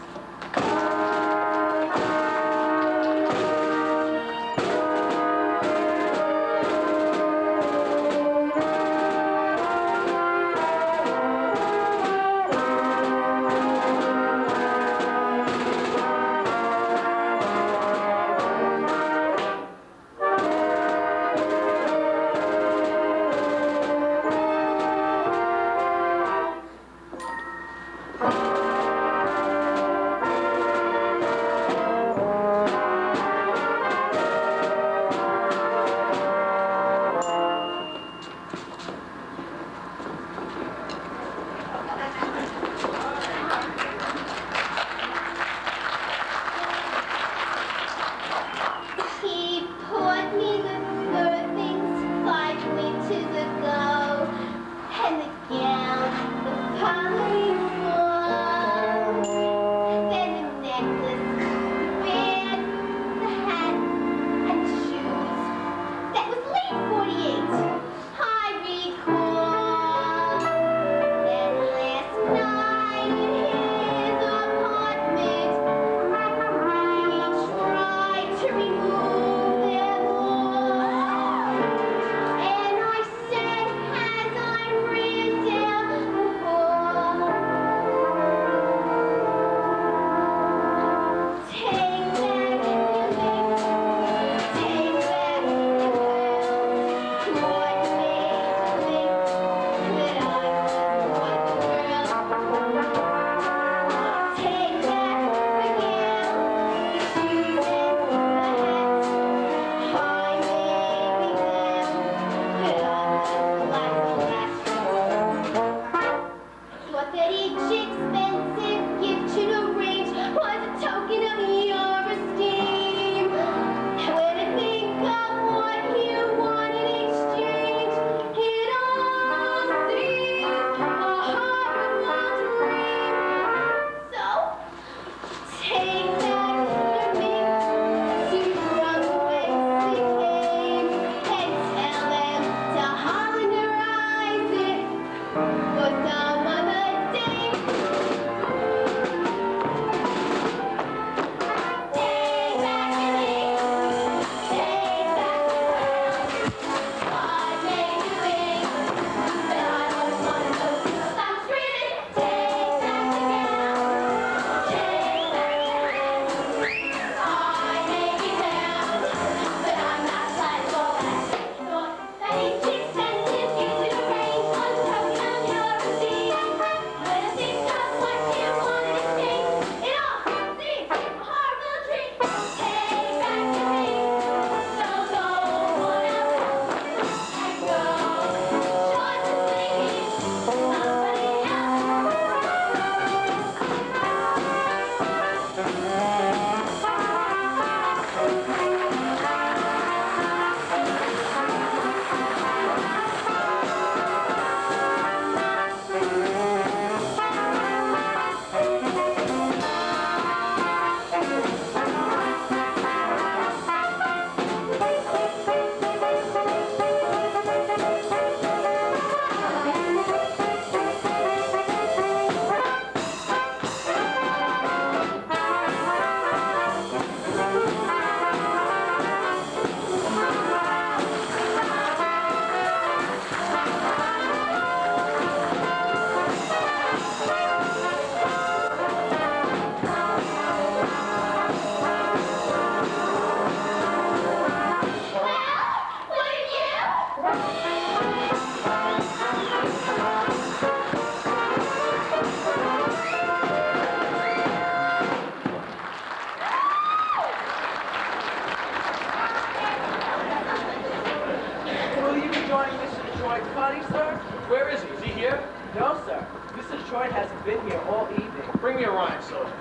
party, sir? Where is he? Is he here? No, sir. Mr. Detroit hasn't been here all evening. Bring me a rhyme, soldier.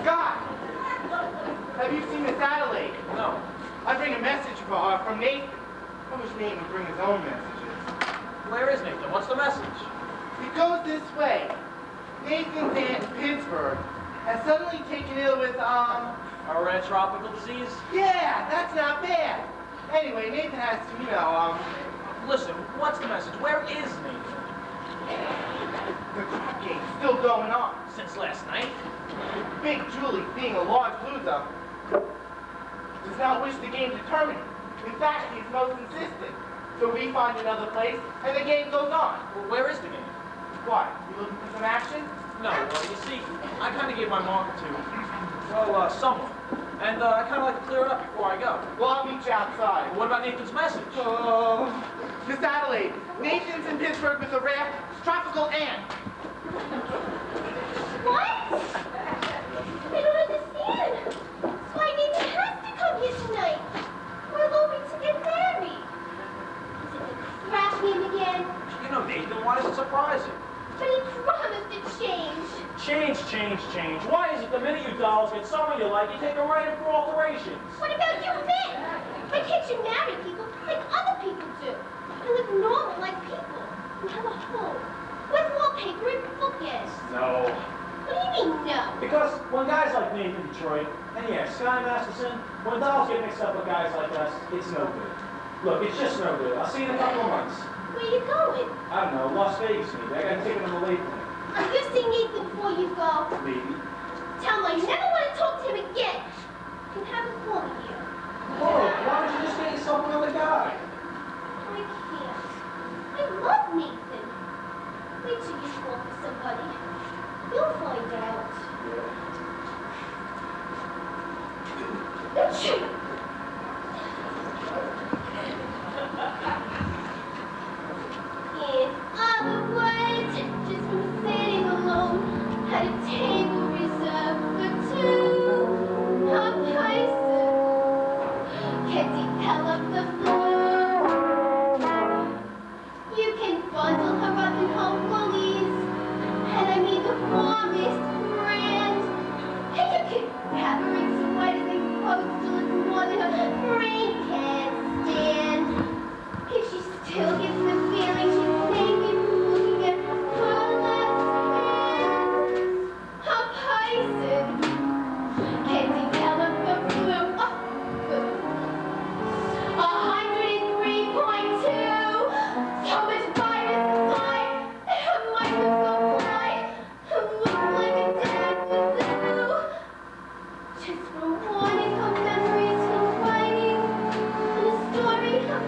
Scott! Have you seen Miss Adelaide? No. I bring a message for her from Nathan. I wish Nathan would bring his own messages. Where is Nathan? What's the message? It goes this way. Nathan's aunt in Pittsburgh has suddenly taken ill with, A rare tropical disease? yeah, that's not bad. Anyway, Nathan has to, Listen, what's the message? Where is Nathan? the crap game's still going on. Since last night? Big Julie, being a large loser, does not wish the game to terminate. In fact, he's most insistent. So we find another place, and the game goes on. Well, where is the game? What, you looking for some action? No, you see, I kind of gave my marker to, well, someone. And I kind of like to clear it up before I go. Well, I'll meet you outside. What about Nathan's message? Oh, Miss Adelaide, Nathan's in Pittsburgh with a rare tropical ant. What? I don't understand. That's why Nathan has to come here tonight. We're hoping to get married. Is it the crap game again? You know, Nathan, why does it surprise you? But he promised to change. Change, change, change. Why is it the minute you dolls get someone you like, you take them right in for alterations? What about you men? Why can't you marry people like other people do? And live normal like people. And have a home. With wallpaper and bookends. No. What do you mean, no? Because when guys like Nathan Detroit, and yeah, Sky Masterson, when dolls get mixed up with guys like us, it's no good. Look, it's just no good. I'll see you in a couple of months. Where you going? I don't know, Las Vegas maybe. I got a ticket on the late plane. You see Nathan before you go. Maybe. Tell him I never want to talk to him again. You can have him call me here. Look, why don't you just get yourself another guy? I can't. I love Nathan. Wait till you fall for somebody. You'll find out. Achoo! In other words, just from sitting alone, had a table reserved for two. A person can tell up the floor. You can bundle her up in her woolies, and I mean the warmest brand. And you can have her in sweaters and clothes till it's more than her brain can stand. If she still gets the feeling she's naked from looking at her left hand, a Python can develop the flu. Oh, good. 103.2. So much virus inside. Her microscope fly. Looks like a dead flu. Just from warning her memories from writing. And a story her